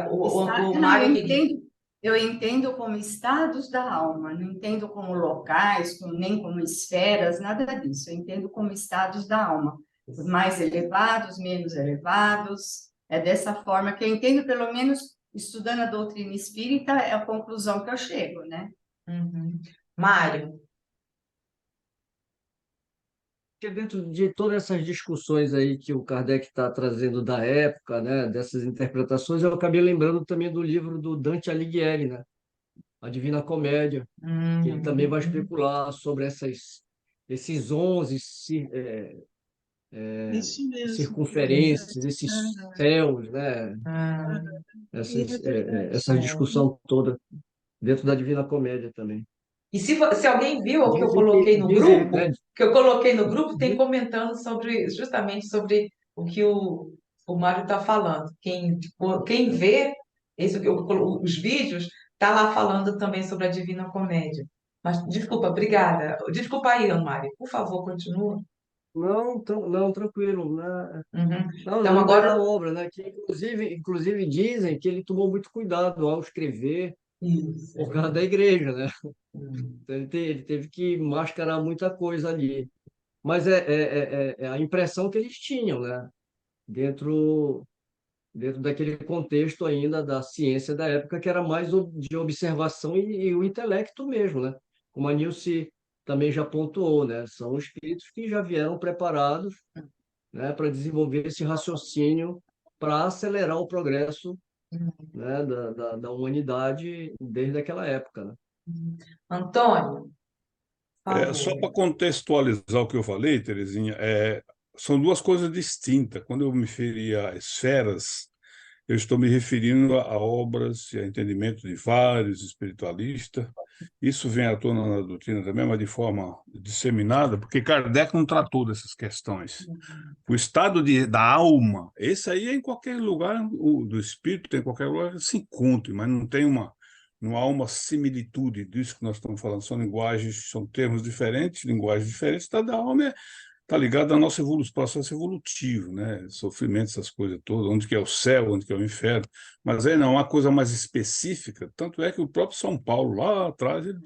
O Não, Mário queria. eu entendo como estados da alma, não entendo como locais, nem como esferas, nada disso. Eu entendo como estados da alma, os mais elevados, menos elevados. É dessa forma que eu entendo, pelo menos estudando a doutrina espírita, é a conclusão que eu chego, né? Uhum. Mário. Porque dentro de todas essas discussões aí que o Kardec está trazendo da época, né, dessas interpretações, eu acabei lembrando também do livro do Dante Alighieri, né, A Divina Comédia, que ele também vai Uhum. especular sobre esses 11 Isso mesmo. circunferências, esses Aham, céus, né, Ah, aham. E é verdade. essa discussão toda dentro da Divina Comédia também. e se alguém viu o que eu coloquei no Dizem, grupo, né, tem comentando sobre justamente sobre o que o Mário está falando. Quem vê os vídeos está lá falando também sobre a Divina Comédia. Mas desculpa, obrigada. Desculpa aí, Mário. Por favor, continua. não, não, tranquilo, né? Uhum. Não, eu Então lembrei da agora obra, né? Que inclusive dizem que ele tomou muito cuidado ao escrever isso. por causa da igreja, né? Hum. Então, ele teve que mascarar muita coisa ali. Mas é a impressão que eles tinham, né? Dentro, dentro daquele contexto ainda da ciência da época, que era mais de observação e o intelecto mesmo, né? Como a Nilce também já pontuou, né? São espíritos que já vieram preparados, né, para desenvolver esse raciocínio para acelerar o progresso, né, da humanidade desde aquela época, né? Antônio, por Só favor. para contextualizar o que eu falei, Terezinha, são duas coisas distintas. Quando eu me referi a esferas, eu estou me referindo a obras e a entendimento de vários espiritualistas. Isso vem à tona na doutrina também, mas de forma disseminada, porque Kardec não tratou dessas questões. O estado da alma, esse aí é em qualquer lugar, do espírito, tem em qualquer lugar que se encontre, mas não há uma similitude disso que nós estamos falando. São linguagens, são termos diferentes, linguagens diferentes. O estado da alma está ligado à nossa evolução, processo evolutivo, né? Sofrimento, essas coisas todas, onde que é o céu, onde que é o inferno. Mas aí não, uma coisa mais específica, tanto é que o próprio São Paulo, lá atrás, ele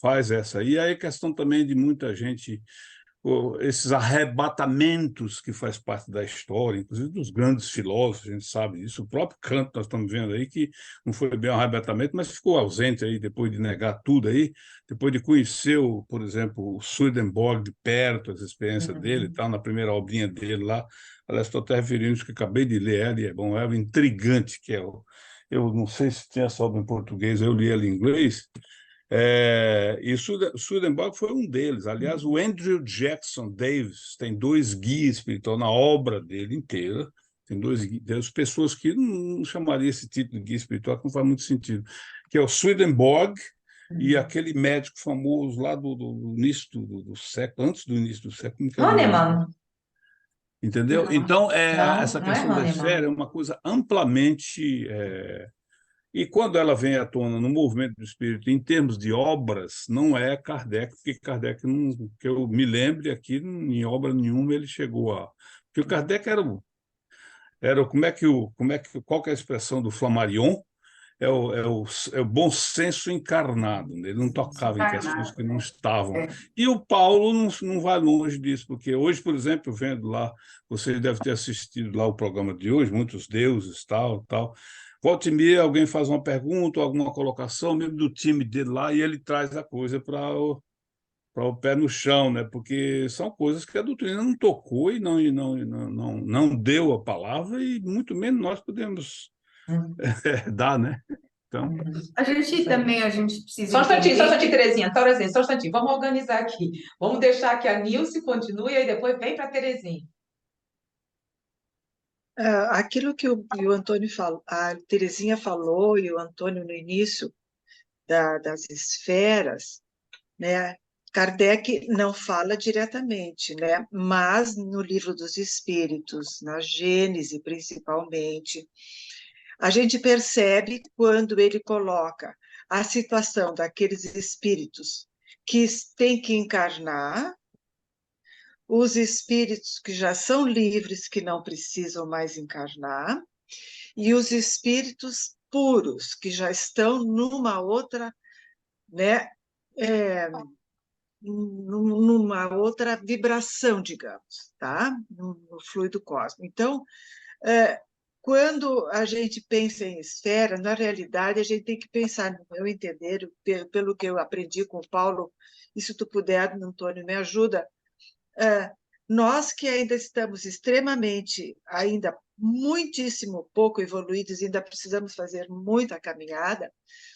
faz essa. E aí a questão também de muita gente esses arrebatamentos que faz parte da história, inclusive dos grandes filósofos, a gente sabe disso. O próprio Kant, nós estamos vendo aí, que não foi bem um arrebatamento, mas ficou ausente aí depois de negar tudo aí, depois de conhecer, por exemplo, o Swedenborg de perto, as experiências dele e Uhum. tal, na primeira obrinha dele lá. Aliás, estou até referindo isso que acabei de ler, ela é bom, é o Intrigante, que é o. Eu não sei se tem essa obra em português, eu li ela em inglês, e Swedenborg foi um deles. Aliás, o Andrew Jackson Davis tem dois guias espirituais na obra dele inteira. Tem dois guias, tem as pessoas que não chamariam esse título de guia espiritual, que não faz muito sentido. Que é o Swedenborg e Uhum. aquele médico famoso lá do início do século, antes do início do século, como que era o nome dele? Hahnemann. Entendeu? Não, Então, Não, essa não é questão da Hahnemann. esfera é uma coisa amplamente e quando ela vem à tona no movimento do espírito, em termos de obras, não é Kardec, porque Kardec, não, que eu me lembre aqui, em obra nenhuma ele chegou a. Porque o Kardec qual que é a expressão do Flammarion? É o bom senso encarnado, né? Ele não tocava em questões desencarnado. que não estavam. É. E o Paulo não vai longe disso, porque hoje, por exemplo, vendo lá, você deve ter assistido lá o programa de hoje, muitos deuses, tal, tal. Volta e meia, alguém faz uma pergunta, alguma colocação, mesmo do time dele lá, e ele traz a coisa para para o pé no chão, né? Porque são coisas que a doutrina não tocou e não deu a palavra, e muito menos nós podemos Hum, dar, né? Então, A gente isso aí. também, a gente precisa Só um entender instantinho, que Terezinha, só um instantinho. Vamos organizar aqui. Vamos deixar que a Nilce continue e depois vem para a Terezinha. Aquilo que o Antônio falou, a Terezinha falou e o Antônio no início das esferas, né? Kardec não fala diretamente, né? Mas no Livro dos Espíritos, na Gênese principalmente, a gente percebe quando ele coloca a situação daqueles espíritos que têm que encarnar, os espíritos que já são livres, que não precisam mais encarnar, e os espíritos puros, que já estão numa outra, né, numa outra vibração, digamos, tá? No fluido cósmico. Então, quando a gente pensa em esfera, na realidade, a gente tem que pensar, no meu entender, pelo que eu aprendi com o Paulo, e se tu puder, Antônio, me ajuda, nós que ainda estamos extremamente, ainda muitíssimo pouco evoluídos, ainda precisamos fazer muita caminhada,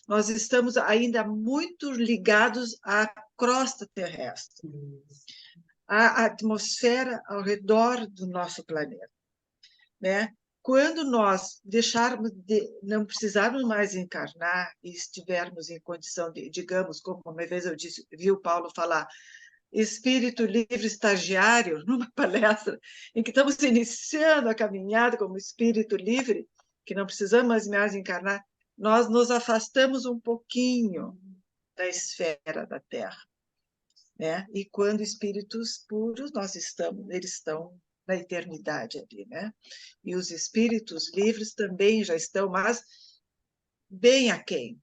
nós estamos ainda muito ligados à crosta terrestre, à atmosfera ao redor do nosso planeta, né? Quando nós não precisarmos mais encarnar e estivermos em condição de, digamos, como uma vez eu disse, vi o Paulo falar, espírito livre estagiário, numa palestra, em que estamos iniciando a caminhada como espírito livre, que não precisamos mais encarnar, nós nos afastamos um pouquinho da esfera da Terra, né? E quando espíritos puros, eles estão na eternidade ali, né? E os espíritos livres também já estão, mas bem aquém.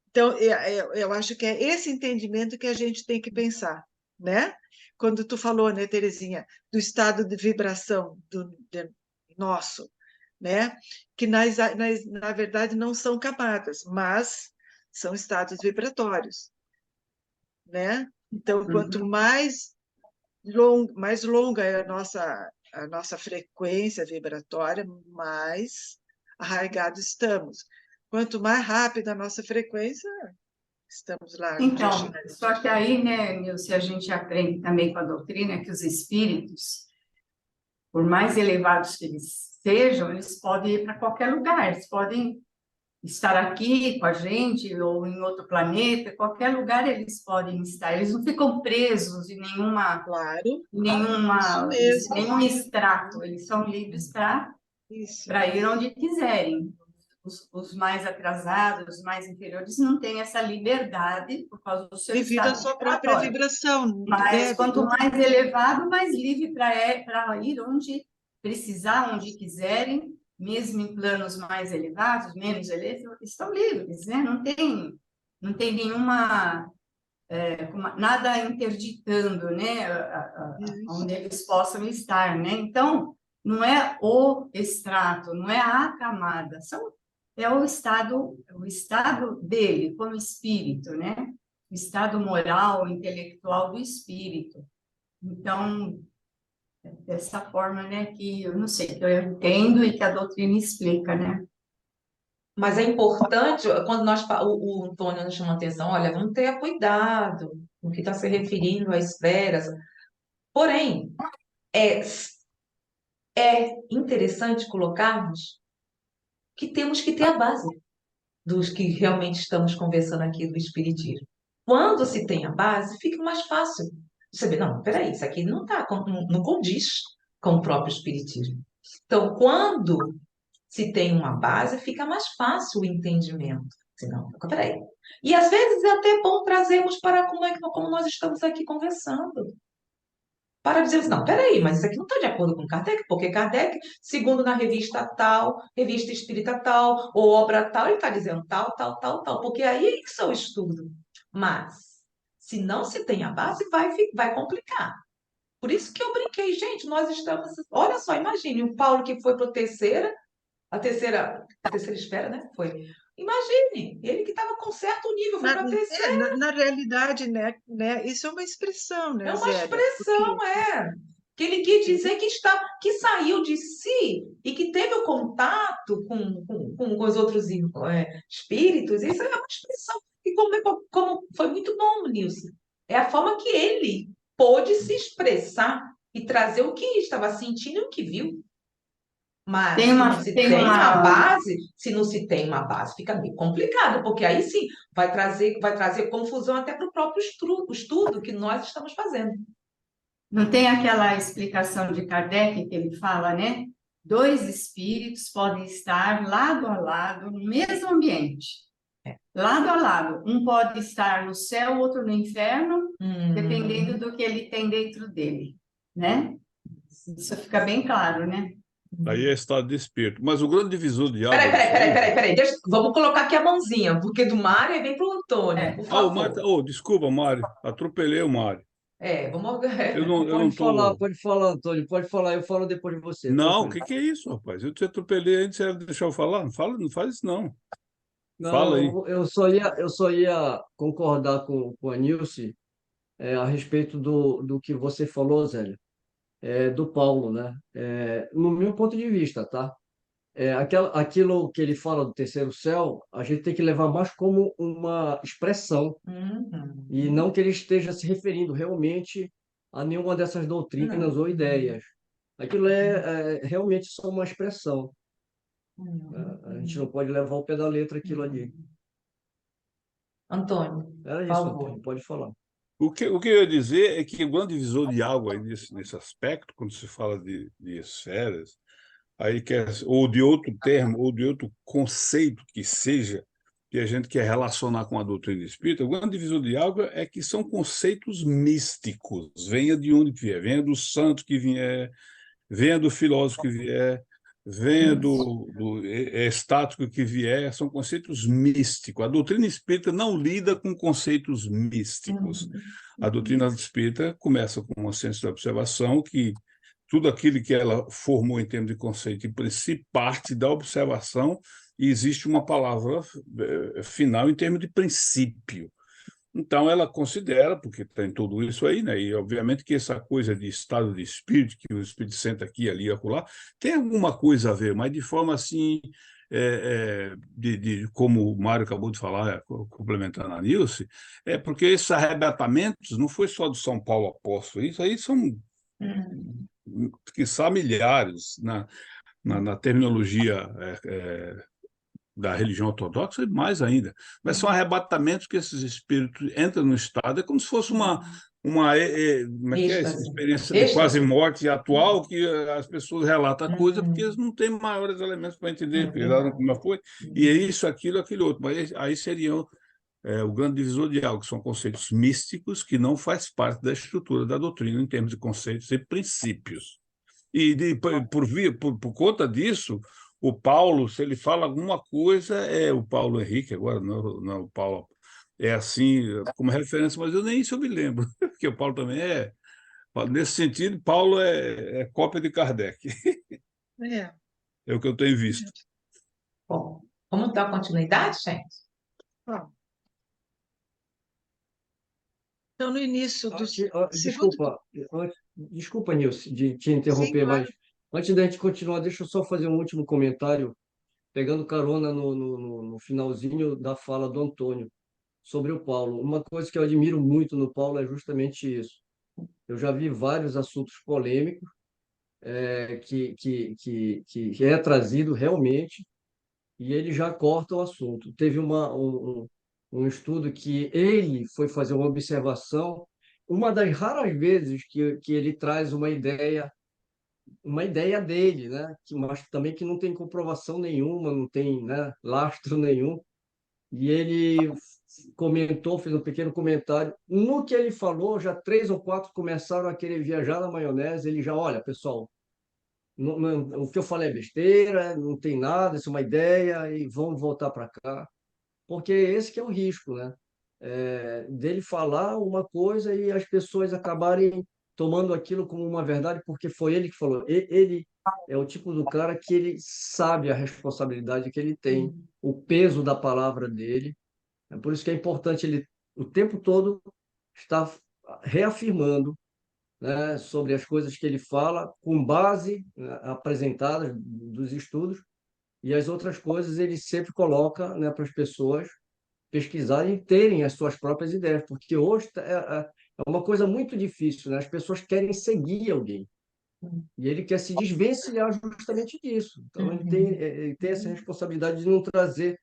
Então, eu acho que é esse entendimento que a gente tem que pensar, né? Quando tu falou, né, Terezinha, do estado de vibração nosso, né? Que na verdade não são camadas, mas são estados vibratórios, né? Então, quanto mais longa é a nossa frequência vibratória, mais arraigados estamos. Quanto mais rápida a nossa frequência, estamos lá então, viajando. só que aí, né, Nilce, a gente aprende também com a doutrina que os espíritos, por mais elevados que eles sejam, eles podem ir para qualquer lugar, eles podem estar aqui com a gente ou em outro planeta, qualquer lugar eles podem estar, eles não ficam presos em Claro, isso nenhuma, mesmo, nenhum extrato, eles são livres isso. para ir onde quiserem. Os mais atrasados, os mais inferiores, não têm essa liberdade por causa do seu Devido à estado sua própria vibratório. vibração, Mas quanto devido. mais elevado, mais livre para ir onde precisar, onde quiserem, mesmo em planos mais elevados, menos elevados, estão livres, né? Não tem nenhuma, nada interditando, né? Onde eles possam estar, né? Então, não é o extrato, não é a camada, é o estado dele como espírito, né? O estado moral, intelectual do espírito. Então, dessa forma, né, que eu não sei, que eu entendo e que a doutrina explica, né? Mas é importante, quando o Antônio nos chama a atenção, olha, vamos ter cuidado no que está se referindo a esferas. Porém, é, é interessante colocarmos que temos que ter a base dos que realmente estamos conversando aqui do Espiritismo. Quando se tem a base, fica mais fácil. Você vê, não, peraí, isso aqui não condiz com o próprio Espiritismo. Então, quando se tem uma base, fica mais fácil o entendimento. Não, peraí. E às vezes é até bom trazermos para como nós estamos aqui conversando. Para dizer assim, não, peraí, mas isso aqui não está de acordo com Kardec, porque Kardec, segundo na revista tal, revista espírita tal, ou obra tal, ele está dizendo tal, tal, tal, tal, porque aí é isso é o estudo. Mas, se não se tem a base, vai complicar. Por isso que eu brinquei, gente, nós estamos. Olha só, imagine, o Paulo que foi para a terceira esfera, né? Foi. Imagine, ele que estava com certo nível, foi para terceiro. Na realidade, isso é uma expressão, É né, uma Zélia? Porque expressão, é. Que ele quis dizer que saiu de si e que teve o contato com os outros espíritos. Isso é uma expressão. E como foi muito bom, Nilson. É a forma que ele pôde se expressar e trazer o que estava sentindo e o que viu. Mas Tem se não uma, se tem tem uma uma, base, se não se tem uma base, fica meio complicado, porque aí sim vai trazer confusão até para o próprio estudo que nós estamos fazendo. não tem aquela explicação de Kardec que ele fala, né? Dois espíritos podem estar lado a lado no mesmo ambiente. Lado a lado. Um pode estar no céu, outro no inferno, dependendo do que ele tem dentro dele, né? Isso fica bem claro, né? Aí é estado de espírito. Mas o grande divisor de Peraí, água peraí, disso peraí, aí. peraí, peraí. Vamos colocar aqui a mãozinha, porque do Mário aí vem para o Antônio, por Ah, o Mário. favor. Oh, desculpa, Mário. Atropelei o Mário. Vamos. Eu não tô. Pode falar, Antônio, pode falar, eu falo depois de você, Não, o tranquilo. que que é isso, rapaz? Eu te atropelei antes, você ia deixar eu falar? Não fala, não faz isso, não. Fala aí. Não, eu só ia concordar com a Nilce a respeito do que você falou, Zélia, do Paulo, né? No meu ponto de vista, tá? Aquilo que ele fala do terceiro céu, a gente tem que levar mais como uma expressão e Uhum. não que ele esteja se referindo realmente a nenhuma dessas doutrinas Não. ou ideias. Aquilo é realmente só uma expressão, né? A gente Uhum. não pode levar ao pé da letra aquilo ali. Uhum. Antônio, Era por isso, Antônio, favor. pode falar. O que eu ia dizer é que o grande divisor de água aí nesse aspecto, quando se fala de esferas, aí quer, ou de outro termo, ou de outro conceito que seja, que a gente quer relacionar com a doutrina espírita, o grande divisor de água é que são conceitos místicos, venha de onde vier, venha do santo que vier, venha do filósofo que vier, venha Isso. do estático que vier, são conceitos místicos. A doutrina espírita não lida com conceitos místicos. Uhum. A doutrina espírita começa com uma ciência da observação que tudo aquilo que ela formou em termos de conceito e princípio parte da observação e existe uma palavra final em termos de princípio. Então, ela considera, porque tem tudo isso aí, né? E obviamente que essa coisa de estado de espírito, que o espírito senta aqui, ali e acolá, tem alguma coisa a ver, mas de forma assim, como o Mário acabou de falar, complementando a Nilce, porque esses arrebatamentos não foi só do São Paulo Apóstolo, isso aí são, Uhum. quiçá, milhares, na terminologia da religião ortodoxa, e mais ainda. Mas são arrebatamentos que esses espíritos entram no estado, é como se fosse como é que é essa Êxtase. experiência de quase Êxtase. morte atual, que as pessoas relatam a coisa porque eles Uhum. não têm maiores elementos para É entender, porque eles verdade. como foi, e é isso, aquilo, outro. Mas aí seriam o grande divisor de algo, que são conceitos místicos que não faz parte da estrutura da doutrina em termos de conceitos e princípios. E por conta disso, o Paulo, se ele fala alguma coisa, é o Paulo Henrique, agora não é o Paulo, é assim, como referência, mas eu nem isso eu me lembro, porque o Paulo também é. Nesse sentido, Paulo é cópia de Kardec, é, é o que eu tenho visto. Bom, vamos dar continuidade, gente? ó, então, no início do segundo. Desculpa, Nilce, de te Sim, interromper, mas claro. antes da gente continuar, deixa eu só fazer um último comentário, pegando carona no finalzinho da fala do Antônio sobre o Paulo. Uma coisa que eu admiro muito no Paulo é justamente isso. Eu já vi vários assuntos polêmicos que é trazido realmente e ele já corta o assunto. Teve um estudo que ele foi fazer uma observação, uma das raras vezes que ele traz uma ideia dele, né? Mas também que não tem comprovação nenhuma, não tem, né, lastro nenhum. E ele comentou, fez um pequeno comentário. No que ele falou, já três ou quatro começaram a querer viajar na maionese. Ele já, olha, pessoal, o que eu falei é besteira, não tem nada, isso é uma ideia, e vamos voltar para cá. Porque esse que é o risco, né? Dele falar uma coisa e as pessoas acabarem tomando aquilo como uma verdade, porque foi ele que falou. Ele é o tipo do cara que ele sabe a responsabilidade que ele tem, o peso da palavra dele. É por isso que é importante ele, o tempo todo, estar reafirmando, né, sobre as coisas que ele fala, com base, né, apresentadas dos estudos, e as outras coisas ele sempre coloca, né, para as pessoas pesquisarem e terem as suas próprias ideias, porque hoje é uma coisa muito difícil, né? As pessoas querem seguir alguém, e ele quer se desvencilhar justamente disso. Então, ele tem essa responsabilidade de não trazer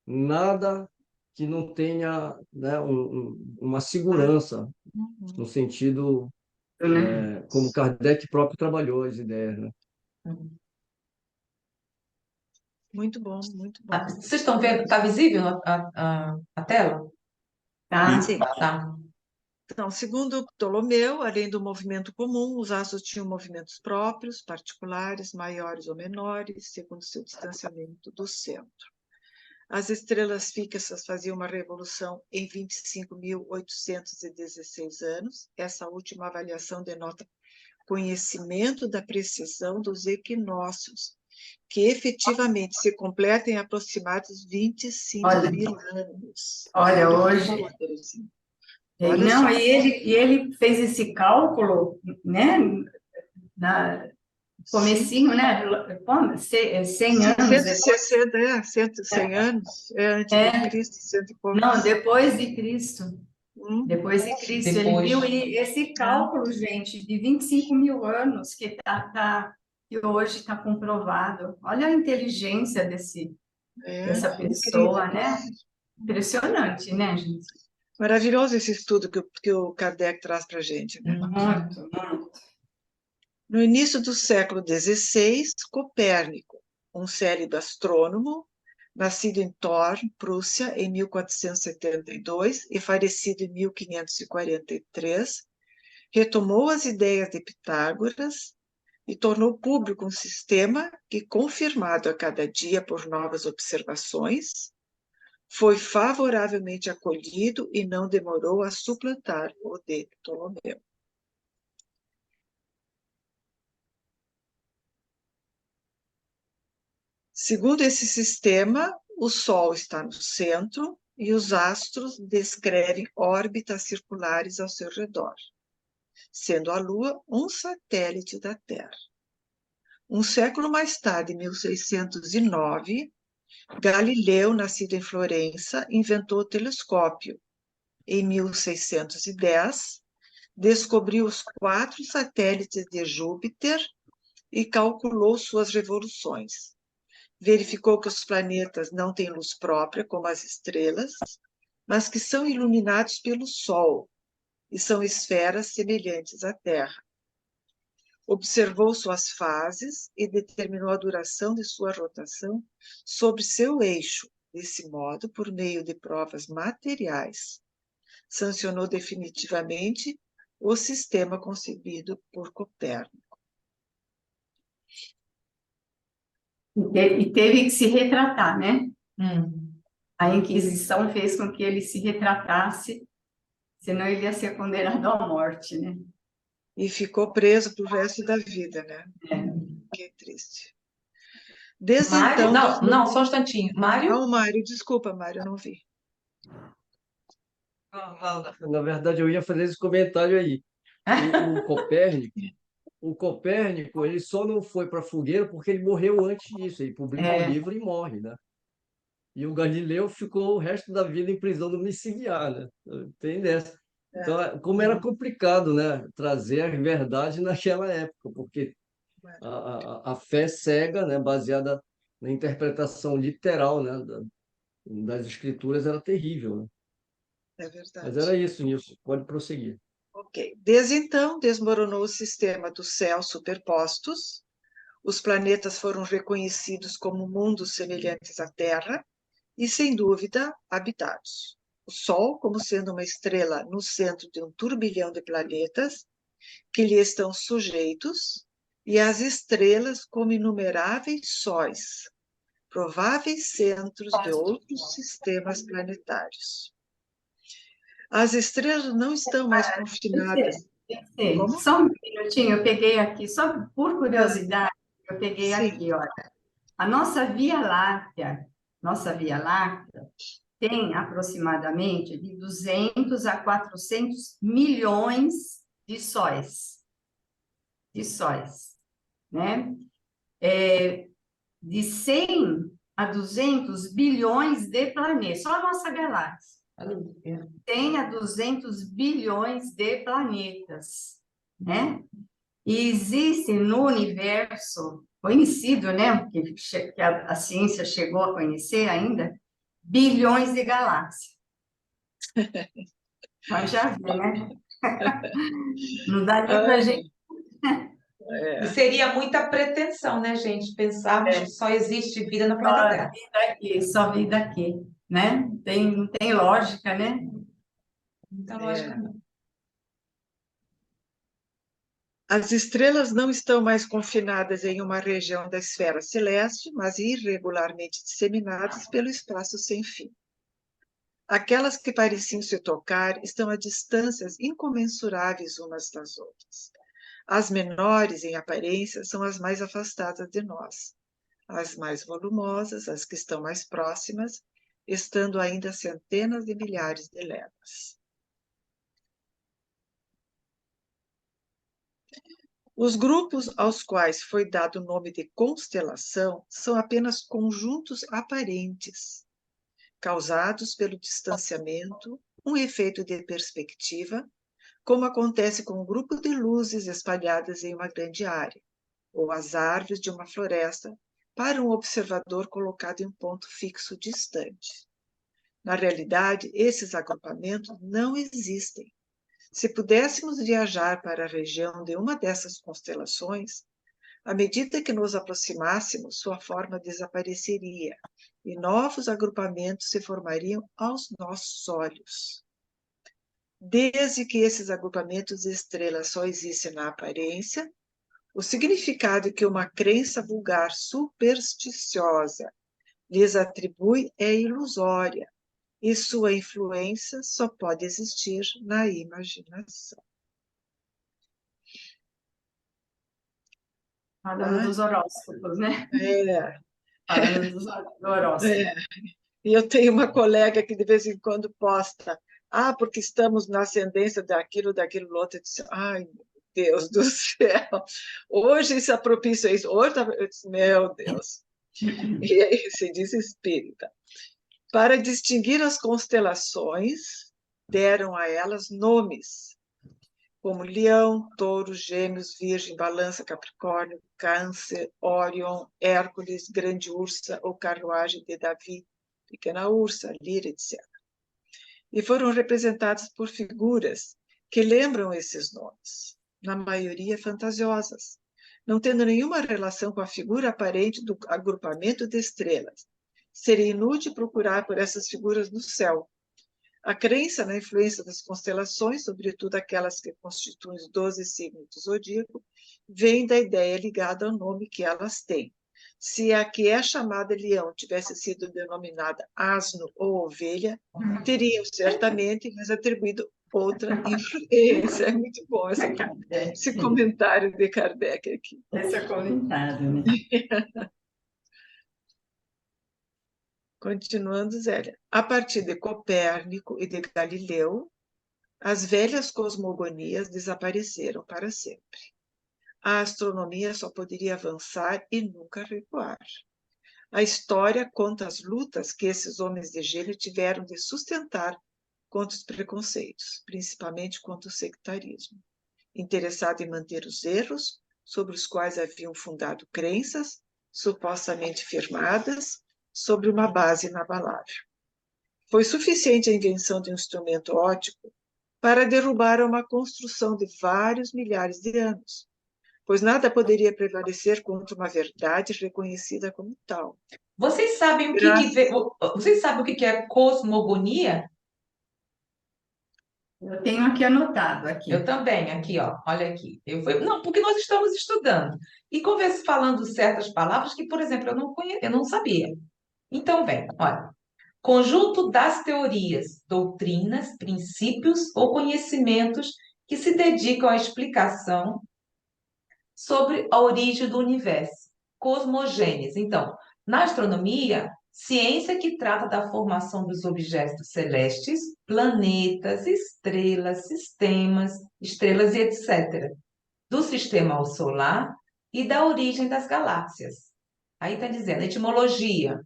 nada que não tenha, né, uma segurança, no sentido, né? como Kardec próprio trabalhou as ideias, né? Muito bom, muito bom. Vocês estão vendo? Está visível a tela? Tá? Sim. Tá. Então, segundo Ptolomeu, além do movimento comum, os astros tinham movimentos próprios, particulares, maiores ou menores, segundo seu distanciamento do centro. As estrelas fixas faziam uma revolução em 25.816 anos. Essa última avaliação denota conhecimento da precisão dos equinócios, que efetivamente se completam em aproximados 25.000 anos. Olha, Olha o que hoje... falou, Terezinha. Olha Não, só. e ele fez esse cálculo, né? Na comecinho, né? Como? 100 anos depois. 100 anos, antes de Cristo, cento e poucos. Não, depois de Cristo. Depois de Cristo, ele Depois. viu esse cálculo, gente, de 25.000 anos, que que hoje está comprovado. Olha a inteligência dessa pessoa, né? Impressionante, né, gente? Maravilhoso esse estudo que o Kardec traz para a gente, né? Muito, muito. No início do século XVI, Copérnico, um célebre astrônomo, nascido em Thorn, Prússia, em 1472 e falecido em 1543, retomou as ideias de Pitágoras e tornou público um sistema que, confirmado a cada dia por novas observações, foi favoravelmente acolhido e não demorou a suplantar o de Ptolomeu. Segundo esse sistema, o Sol está no centro e os astros descrevem órbitas circulares ao seu redor, sendo a Lua um satélite da Terra. Um século mais tarde, em 1609, Galileu, nascido em Florença, inventou o telescópio. Em 1610, descobriu os 4 satélites de Júpiter e calculou suas revoluções. Verificou que os planetas não têm luz própria, como as estrelas, mas que são iluminados pelo Sol e são esferas semelhantes à Terra. Observou suas fases e determinou a duração de sua rotação sobre seu eixo. Desse modo, por meio de provas materiais, sancionou definitivamente o sistema concebido por Copérnico. E teve que se retratar, né? A Inquisição fez com que ele se retratasse, senão ele ia ser condenado à morte, né? E ficou preso para o resto da vida, né? Que triste. Desde Mário? então... Não, só um instantinho. Mário? Não, Mário, desculpa, Mário, eu não vi. Na verdade, eu ia fazer esse comentário aí. O Copérnico, ele só não foi para a fogueira porque ele morreu antes disso. Ele publica um livro e morre, né? E o Galileu ficou o resto da vida em prisão domiciliar, né? Tem dessa. Então, como era complicado, né, trazer as verdades naquela época, porque a fé cega, né, baseada na interpretação literal, né, das escrituras, era terrível, né? É Mas era verdade. isso, Nilson. Pode prosseguir. Ok. Desde então, desmoronou o sistema dos céus superpostos. Os planetas foram reconhecidos como mundos semelhantes à Terra e, sem dúvida, habitados. O Sol, como sendo uma estrela no centro de um turbilhão de planetas que lhe estão sujeitos, e as estrelas como inumeráveis sóis, prováveis centros de outros sistemas planetários. As estrelas não estão mais confinadas Sei. Como? Só um minutinho, eu peguei aqui, só por Ah, curiosidade, eu peguei sim. aqui, olha. A nossa Via Láctea, tem aproximadamente de 200 a 400 milhões de sóis, né? De 100 a 200 bilhões de planetas, só a nossa galáxia. 100 a 200 bilhões de planetas, né? E existe no universo, conhecido, né? Que a ciência chegou a conhecer ainda, bilhões de galáxias. Então já vê, né? Não dá nem para a gente. E É, seria muita pretensão, né, gente, pensarmos que só existe vida no planeta Só Terra. vida aqui, só vida aqui, né? Não tem lógica, né? Muita lógica é. não. As estrelas não estão mais confinadas em uma região da esfera celeste, mas irregularmente disseminadas pelo espaço sem fim. Aquelas que pareciam se tocar estão a distâncias incomensuráveis umas das outras. As menores em aparência são as mais afastadas de nós. As mais volumosas, as que estão mais próximas, estando ainda a centenas de milhares de léguas. Os grupos aos quais foi dado o nome de constelação são apenas conjuntos aparentes, causados pelo distanciamento, um efeito de perspectiva, como acontece com um grupo de luzes espalhadas em uma grande área, ou as árvores de uma floresta, para um observador colocado em um ponto fixo distante. Na realidade, esses agrupamentos não existem. Se pudéssemos viajar para a região de uma dessas constelações, à medida que nos aproximássemos, sua forma desapareceria e novos agrupamentos se formariam aos nossos olhos. Desde que esses agrupamentos de estrelas só existem na aparência, o significado que uma crença vulgar supersticiosa lhes atribui é ilusória, e sua influência só pode existir na imaginação. Falando Tá? dos horóscopos, né? É, Falando dos horóscopos. é. E eu tenho uma colega que de vez em quando posta, porque estamos na ascendência daquilo outro. Eu disse, ai, meu Deus do céu, hoje isso é propício a isso. Hoje, eu disse, meu Deus. E aí se diz espírita. Para distinguir as constelações, deram a elas nomes, como Leão, Touro, Gêmeos, Virgem, Balança, Capricórnio, Câncer, Órion, Hércules, Grande Ursa ou Carruagem de Davi, Pequena Ursa, Lira, etc. E foram representadas por figuras que lembram esses nomes, na maioria fantasiosas, não tendo nenhuma relação com a figura aparente do agrupamento de estrelas. Seria inútil procurar por essas figuras no céu. A crença na influência das constelações, sobretudo aquelas que constituem os 12 signos do zodíaco, vem da ideia ligada ao nome que elas têm. Se a que é chamada leão tivesse sido denominada asno ou ovelha, teriam certamente lhes atribuído outra influência. É muito bom esse comentário de Kardec aqui. Esse é o comentário, né? Continuando, Zélia. A partir de Copérnico e de Galileu, as velhas cosmogonias desapareceram para sempre. A astronomia só poderia avançar e nunca recuar. A história conta as lutas que esses homens de gênio tiveram de sustentar contra os preconceitos, principalmente contra o sectarismo, interessado em manter os erros sobre os quais haviam fundado crenças supostamente firmadas sobre uma base inabalável. Foi suficiente a invenção de um instrumento óptico para derrubar uma construção de vários milhares de anos, pois nada poderia prevalecer contra uma verdade reconhecida como tal. Vocês sabem Graças... vocês sabem o que que é cosmogonia? Eu tenho aqui anotado Eu aqui. também, aqui, ó, olha aqui. Não, porque nós estamos estudando. E conversa falando certas palavras que, por exemplo, eu não sabia. Então, bem, olha. Conjunto das teorias, doutrinas, princípios ou conhecimentos que se dedicam à explicação sobre a origem do universo, cosmogênese. Então, na astronomia, ciência que trata da formação dos objetos celestes, planetas, estrelas, sistemas, estrelas e etc., do sistema solar e da origem das galáxias. Aí está dizendo, etimologia,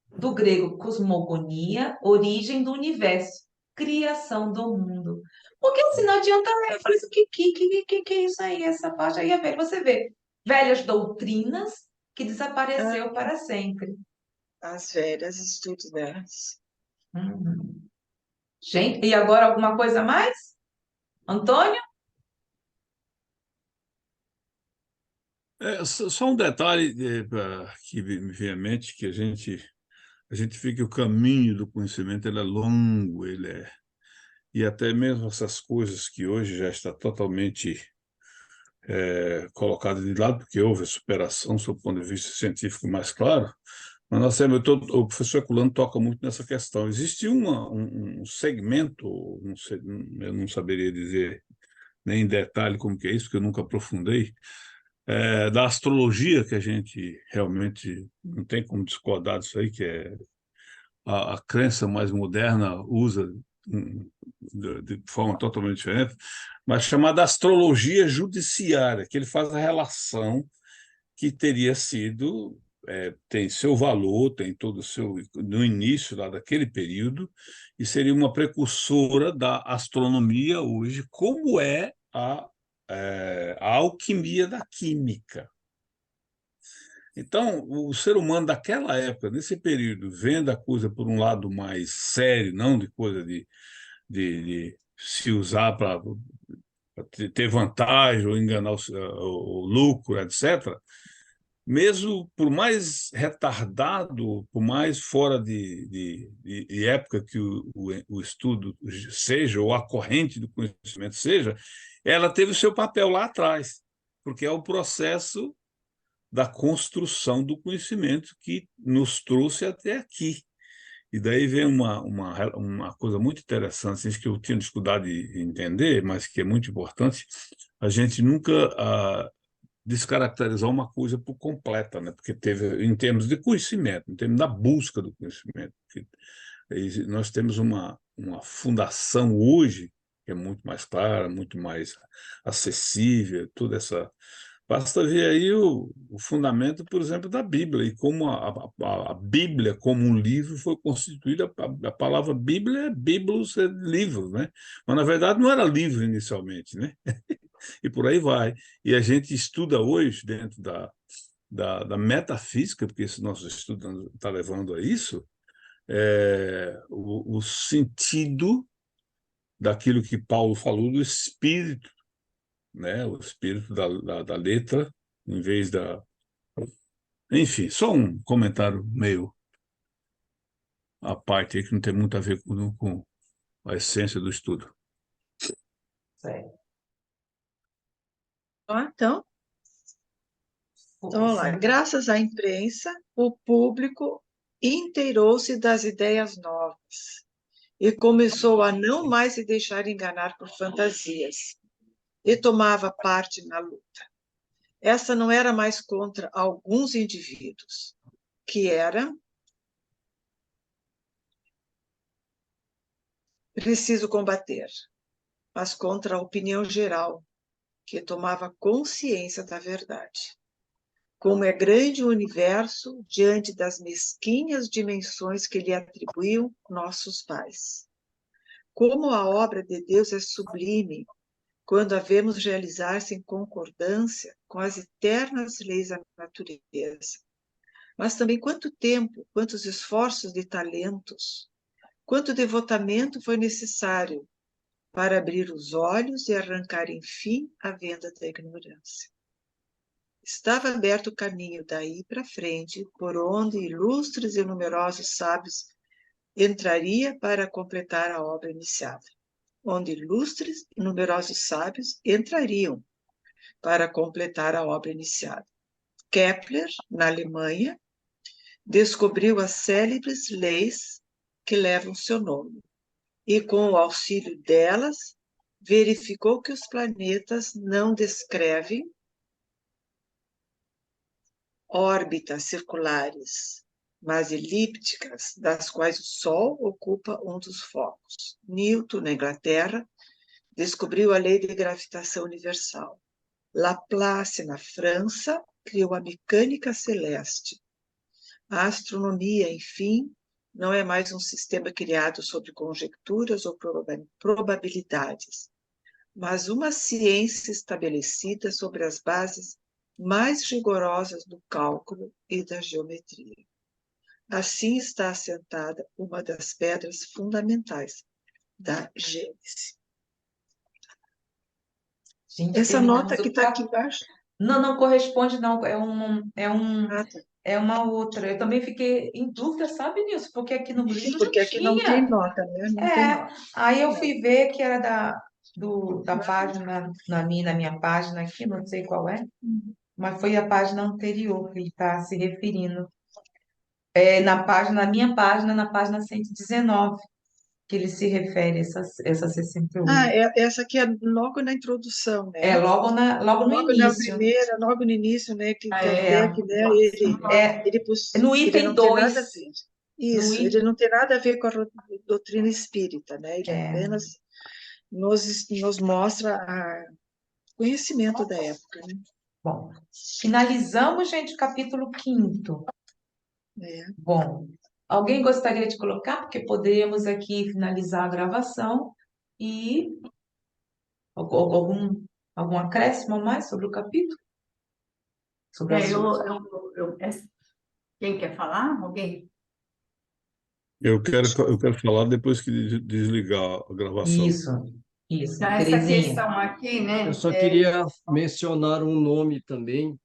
do grego cosmogonia, origem do universo, criação do mundo. Porque assim, não adianta, eu falei assim, que é isso aí, essa parte aí é velha. Você vê, velhas doutrinas que Ah, desapareceu para sempre. as velhas estudos delas. Uhum. Gente, e agora alguma coisa mais? Antônio? Só um detalhe que me vem à mente, que a gente vê que o caminho do conhecimento ele é longo, e até mesmo essas coisas que hoje já está totalmente colocada de lado, porque houve a superação, sob o ponto de vista científico mais claro, mas nós temos, o professor Herculano toca muito nessa questão. Existe um segmento, não sei, eu não saberia dizer nem em detalhe como que é isso, porque eu nunca aprofundei, da astrologia, que a gente realmente não tem como discordar disso aí, que é a crença mais moderna usa de forma totalmente diferente, mas chamada astrologia judiciária, que ele faz a relação que teria sido, tem seu valor, tem todo o seu, no início lá daquele período, e seria uma precursora da astronomia hoje, como é a alquimia da química. Então, o ser humano daquela época, nesse período, vendo a coisa por um lado mais sério, não de coisa de se usar para ter vantagem ou enganar o lucro, etc., mesmo por mais retardado, por mais fora de época que o estudo seja, ou a corrente do conhecimento seja, ela teve o seu papel lá atrás, porque é o processo da construção do conhecimento que nos trouxe até aqui. E daí vem uma coisa muito interessante, isso que eu tinha dificuldade de entender, mas que é muito importante, a gente nunca descaracterizar uma coisa por completa, né? Porque teve, em termos de conhecimento, em termos da busca do conhecimento, nós temos uma fundação hoje que é muito mais clara, muito mais acessível, toda essa. Basta ver aí o fundamento, por exemplo, da Bíblia, e como a Bíblia, como um livro, foi constituída. A palavra Bíblia é biblos, é livro, né? Mas, na verdade, não era livro inicialmente, né? E por aí vai. E a gente estuda hoje, dentro da metafísica, porque esse nosso estudo está levando a isso, o sentido daquilo que Paulo falou do espírito, né? O espírito da letra, em vez da. Enfim, só um comentário meio à parte aí, que não tem muito a ver com a essência do estudo. Certo. Então, vamos lá. Graças à imprensa, o público inteirou-se das ideias novas e começou a não mais se deixar enganar por fantasias e tomava parte na luta. Essa não era mais contra alguns indivíduos, que era preciso combater, mas contra a opinião geral, que tomava consciência da verdade. Como é grande o universo diante das mesquinhas dimensões que lhe atribuíam nossos pais. Como a obra de Deus é sublime quando a vemos realizar-se em concordância com as eternas leis da natureza. Mas também quanto tempo, quantos esforços de talentos, quanto devotamento foi necessário para abrir os olhos e arrancar, enfim, a venda da ignorância. Estava aberto o caminho daí para frente, por onde ilustres e numerosos sábios entraria para completar a obra iniciada. Onde ilustres e numerosos sábios entrariam para completar a obra iniciada. Kepler, na Alemanha, descobriu as célebres leis que levam seu nome, e com o auxílio delas verificou que os planetas não descrevem órbitas circulares, mas elípticas, das quais o Sol ocupa um dos focos. Newton, na Inglaterra, descobriu a lei de gravitação universal. Laplace, na França, criou a mecânica celeste. A astronomia, enfim, não é mais um sistema criado sobre conjecturas ou probabilidades, mas uma ciência estabelecida sobre as bases mais rigorosas do cálculo e da geometria. Assim está assentada uma das pedras fundamentais da Gênese. Gente, Essa terminamos nota que o está aqui capítulo. embaixo. Não, não corresponde, não. Ah, tá. É uma outra. Eu também fiquei em dúvida, sabe, Nilson? Porque aqui no livro não Porque aqui não tem tinha. nota, né? Não tem É. nota. Aí eu Não. fui ver que era da página, na minha página aqui, não sei qual é, mas foi a página anterior que ele está se referindo. É na minha página, na página 119, que ele se refere a essa 68. Essa aqui é logo na introdução, É né? logo no Logo na início. primeira, logo no início, né? Que É, Kardec, né? é no Ele item não tem nada a 2. ver. No Isso, ele item, não tem nada a ver com a doutrina espírita, né? Ele é, apenas nos mostra o conhecimento da época, né? bom, finalizamos, gente, o capítulo 5º. É. Bom, alguém gostaria de colocar? Porque poderíamos aqui finalizar a gravação e algum acréscimo a mais sobre o capítulo? Sobre É, as quem quer falar? Alguém? Eu quero falar depois que desligar a gravação. Isso, Então, essa Terezinha. questão aqui, Eu né? só queria mencionar um nome também,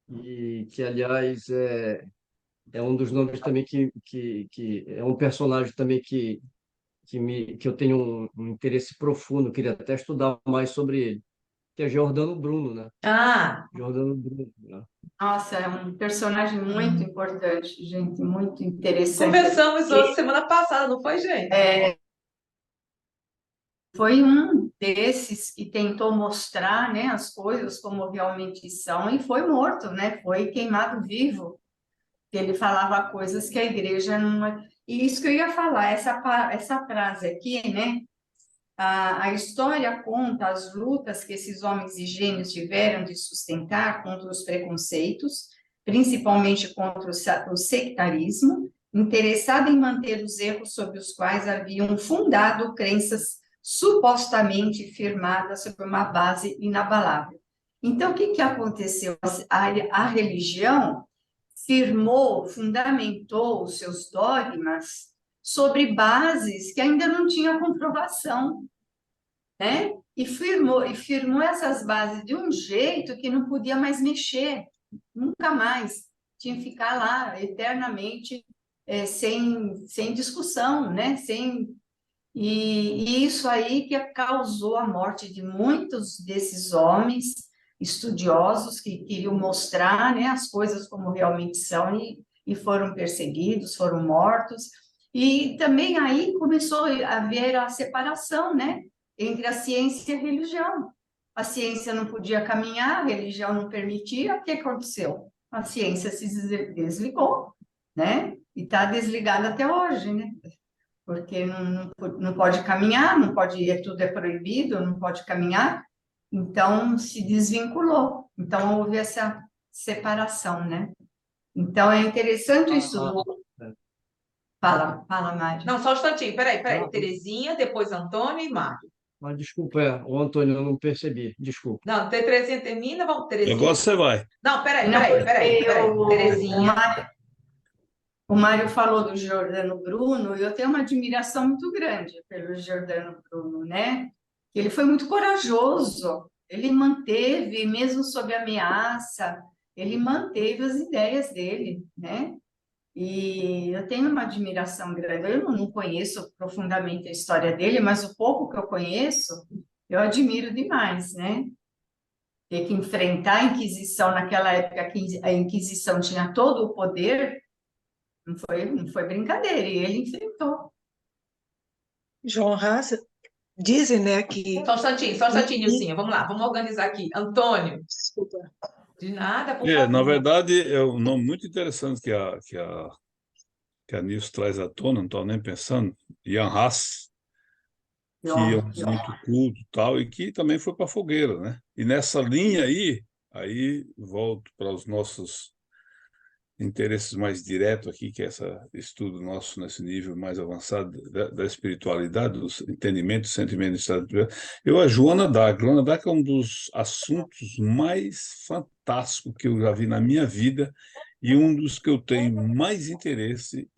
e que, aliás, é um dos nomes também que é um personagem também que eu tenho um interesse profundo, queria até estudar mais sobre ele, que é Giordano Bruno, né? Ah, Giordano Bruno, né? Nossa, é um personagem muito importante, gente, muito interessante. conversamos hoje, semana passada, não foi, gente? Foi um desses que tentou mostrar, né, as coisas como realmente são e foi morto, né? Foi queimado vivo. Ele falava coisas que a igreja não. E isso que eu ia falar, essa frase aqui, né? A história conta as lutas que esses homens e gênios tiveram de sustentar contra os preconceitos, principalmente contra o sectarismo, interessado em manter os erros sobre os quais haviam fundado crenças supostamente firmadas sobre uma base inabalável. Então, o que aconteceu? A religião fundamentou os seus dogmas sobre bases que ainda não tinham comprovação, né? E firmou essas bases de um jeito que não podia mais mexer, nunca mais. Tinha que ficar lá eternamente, sem discussão, né? E isso aí que causou a morte de muitos desses homens estudiosos que queriam mostrar, né, as coisas como realmente são e foram perseguidos, foram mortos. E também aí começou a haver a separação, né, entre a ciência e a religião. A ciência não podia caminhar, a religião não permitia. O que aconteceu? A ciência se desligou, né? E está desligada até hoje, né? Porque não pode caminhar, não pode ir, tudo é proibido, não pode caminhar, então se desvinculou. Então houve essa separação, né? Então é interessante isso. Ah, é. Fala, Mário. Não, só um instantinho, peraí. Ah, Terezinha, depois Antônio e Mário. mas desculpa, o Antônio, eu não percebi, desculpa. Não, Terezinha termina, vamos, Terezinha. Agora você vai. Não, peraí. Não, porque Terezinha. o Mário falou do Giordano Bruno, e eu tenho uma admiração muito grande pelo Giordano Bruno, né? Ele foi muito corajoso, ele manteve, mesmo sob ameaça, ele manteve as ideias dele, né? E eu tenho uma admiração grande. Eu não conheço profundamente a história dele, mas o pouco que eu conheço, eu admiro demais, né? Ter que enfrentar a Inquisição naquela época, que a Inquisição tinha todo o poder, não foi brincadeira, e ele enfrentou. João Haas, Dizem, né, que... Só um instantinho, e- Nilcinha. Vamos lá, vamos organizar aqui. Antônio, Desculpa. de nada, por Na favor. verdade, é um nome muito interessante que a Nilce traz à tona, não estou nem pensando, Jan Haas, que é um muito culto e tal, e que também foi para a fogueira, né? E nessa linha aí volto para os nossos interesses mais diretos aqui, que é esse estudo nosso nesse nível mais avançado da espiritualidade, dos entendimentos, sentimentos, estado de vida. A Joana Dark. Joana Dark é um dos assuntos mais fantásticos que eu já vi na minha vida e um dos que eu tenho mais interesse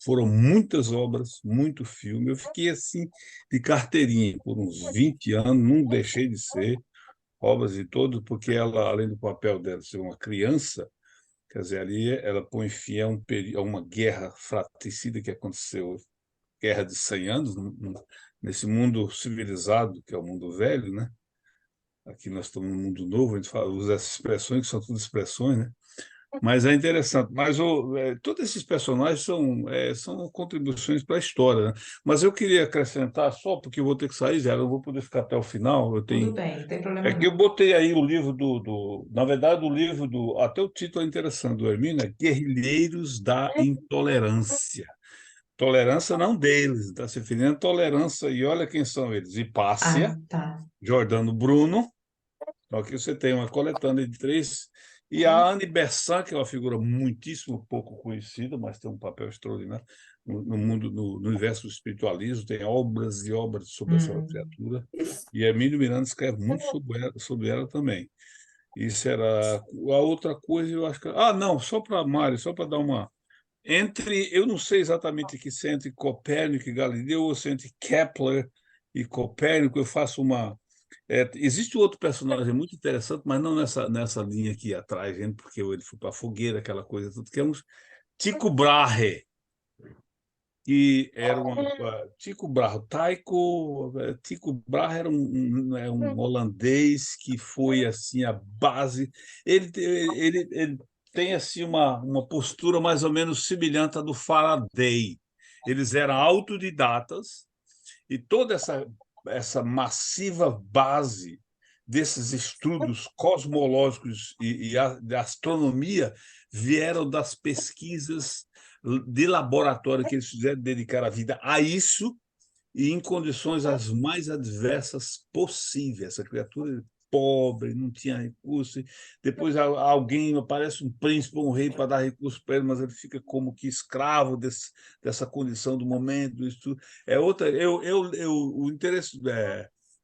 foram muitas obras, muito filme. Eu fiquei assim de carteirinha por uns 20 anos, não deixei de ser obras de todos, porque ela, além do papel dela ser uma criança, quer dizer, ali ela põe fim a uma guerra fratricida que aconteceu, guerra de 100 anos, nesse mundo civilizado, que é o mundo velho, né? Aqui nós estamos num mundo novo, a gente usa essas expressões, que são tudo expressões, né? Mas é interessante. Mas todos esses personagens são contribuições para a história, né? Mas eu queria acrescentar, só porque eu vou ter que sair, já não vou poder ficar até o final, Tudo bem, não tem é problema que eu não. botei aí o livro na verdade, o livro até o título é interessante, do Hermínio, é Guerrilheiros da Intolerância. Tolerância não deles, está se referindo à tolerância, e olha quem são eles: Ah, Hipácia, tá. Giordano Bruno. Então, aqui você tem uma coletânea de três, e a Anne Besant, que é uma figura muitíssimo pouco conhecida, mas tem um papel extraordinário no mundo, no universo do espiritualismo, tem obras e obras sobre essa Hum. criatura, e Hermínio Miranda escreve muito sobre ela também. Isso era a outra coisa, eu acho que. Ah, não, só para Mário, só para dar uma. Eu não sei exatamente que se é entre Copérnico e Galileu, ou se é entre Kepler e Copérnico, eu faço uma. Existe outro personagem muito interessante, mas não nessa linha aqui atrás, gente, porque ele foi para a fogueira, aquela coisa, tudo que é um Tycho Brahe, que era Tycho Brahe, Tycho Brahe era um holandês que foi assim a base. Ele tem assim uma postura mais ou menos semelhante à do Faraday. Eles eram autodidatas e toda essa massiva base desses estudos cosmológicos de astronomia vieram das pesquisas de laboratório que eles fizeram, dedicar a vida a isso e em condições as mais adversas possíveis. Essa criatura pobre, não tinha recurso. Depois alguém aparece um príncipe, um rei para dar recurso para ele, mas ele fica como que escravo dessa condição do momento. Isso tudo. É outra. O interesse.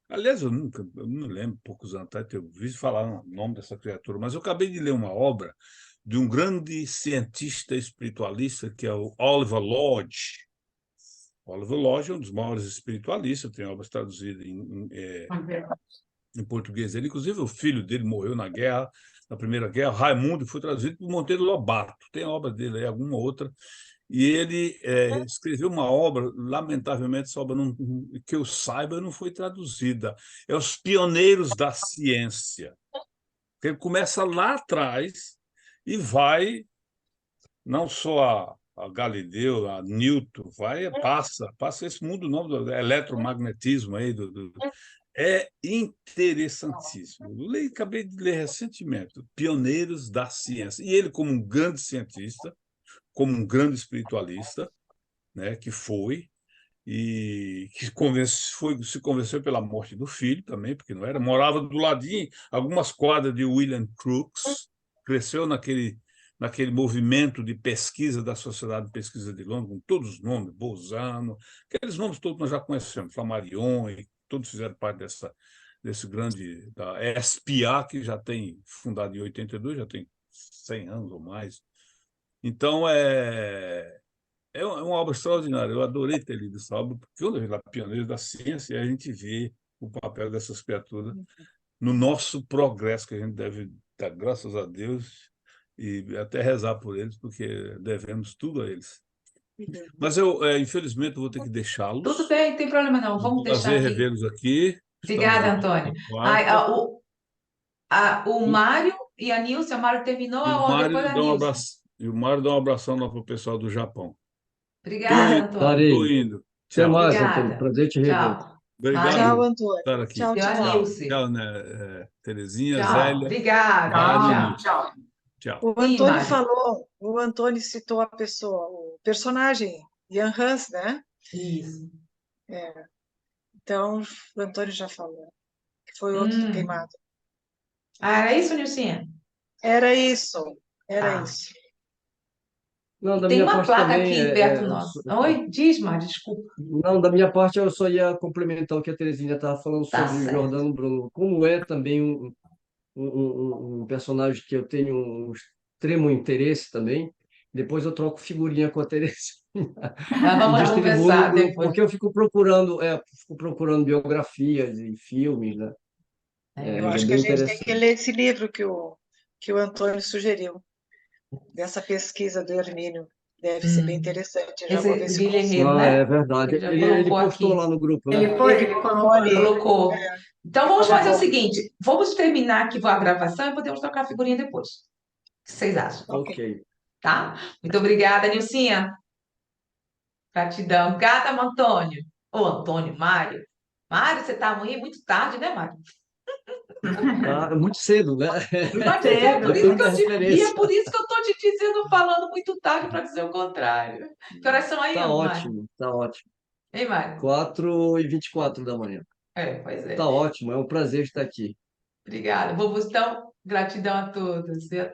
Aliás, eu não lembro, poucos anos atrás, eu vi falar o nome dessa criatura, mas eu acabei de ler uma obra de um grande cientista espiritualista, que é o Oliver Lodge. Oliver Lodge é um dos maiores espiritualistas, tem obras traduzidas em português. Inclusive, o filho dele morreu na Primeira Guerra. Raimundo foi traduzido por Monteiro Lobato. Tem obra dele aí, alguma outra. E ele escreveu uma obra, lamentavelmente, essa obra, que eu saiba, não foi traduzida. É Os Pioneiros da Ciência. Ele começa lá atrás e vai não só a Galileu, a Newton, passa esse mundo novo do eletromagnetismo aí, é interessantíssimo. Acabei de ler recentemente, Pioneiros da Ciência. E ele, como um grande cientista, como um grande espiritualista, né, que foi, e que se convenceu pela morte do filho também, porque não era, morava do ladinho, algumas quadras de William Crookes, cresceu naquele movimento de pesquisa da Sociedade de Pesquisa de Londres, com todos os nomes, Bolzano, aqueles nomes todos nós já conhecemos, Flammarion, e todos fizeram parte desse grande, da SPA, que já tem, fundado em 82, já tem 100 anos ou mais. Então, é uma obra extraordinária. Eu adorei ter lido essa obra, porque quando eu vi lá Pioneiros da Ciência, a gente vê o papel dessas criaturas no nosso progresso, que a gente deve dar graças a Deus e até rezar por eles, porque devemos tudo a eles. Mas infelizmente, vou ter que Tudo deixá-los. bem, não tem problema não. Um Vamos deixar prazer aqui. revê-los aqui. Estamos Obrigada, de Antônio. volta na Ai, quarta. o Mário e a Nilce, o Mário terminou E o ou depois Mário a dá um Nilce? abraço. E o Mário dá um abração lá para o pessoal do Japão. Tô Obrigada, indo, Antônio. tô Darei. indo. Até Tchau. mais, Antônio. Obrigada. Prazer te rever. Tchau. Obrigado Tchau, por Antônio. estar aqui. Tchau, Seu tchau. Tchau. Anilce. Tchau, né? Terezinha, Tchau. Zélia. Obrigada. Mário. Tchau. Tchau. Tchau. O Ih, Antônio Mari. falou, o Antônio citou a pessoa, o personagem, Ian Hans, né? Isso. Então, o Antônio já falou, que foi outro queimado. Ah, era isso, Nilcinha? Era isso, era Tá. isso. Não, E da tem minha uma parte placa também, aqui perto nosso. Oi? Diz, Mari, desculpa. não, da minha parte eu só ia complementar o que a Terezinha estava falando Tá sobre o certo. Jordano Bruno. Como é também um personagem que eu tenho um extremo interesse também, depois eu troco figurinha com a Terezinha Nós e vamos distribuo no conversar grupo, depois. porque eu fico procurando biografias e filmes, né? Eu É acho que a bem gente tem que interessante. ler esse livro que o Antônio sugeriu, dessa pesquisa do Hermínio. Deve ser bem Hum. interessante. Eu já vou Esse ver se Guilherme, consigo. Ah, é né? verdade. Ele já Ele colocou postou aqui. lá no grupo, né? Ele Ele colocou colocou. ali, Colocou. Então ele vamos fazer o colocou. seguinte: vamos terminar aqui a gravação e podemos trocar a figurinha depois. O que vocês acham? Ok. Ok. Tá? Muito obrigada, Nilcinha. Gratidão. Obrigada, Antônio. Ô, Antônio, Mário. Mário, você tá aí muito tarde, né, Mário? Tá, é muito cedo, né? Mas é por Já isso que perdi a eu e é referência. por isso que eu tô te dizendo, falando muito tarde, para dizer o contrário. Que horas são aí, Tá Mário? ótimo, tá ótimo. Hein, Mário? 4h24 da manhã. Pois Tá é. ótimo, é um prazer estar aqui. Obrigada. Vou, então, gratidão a todos e a todas.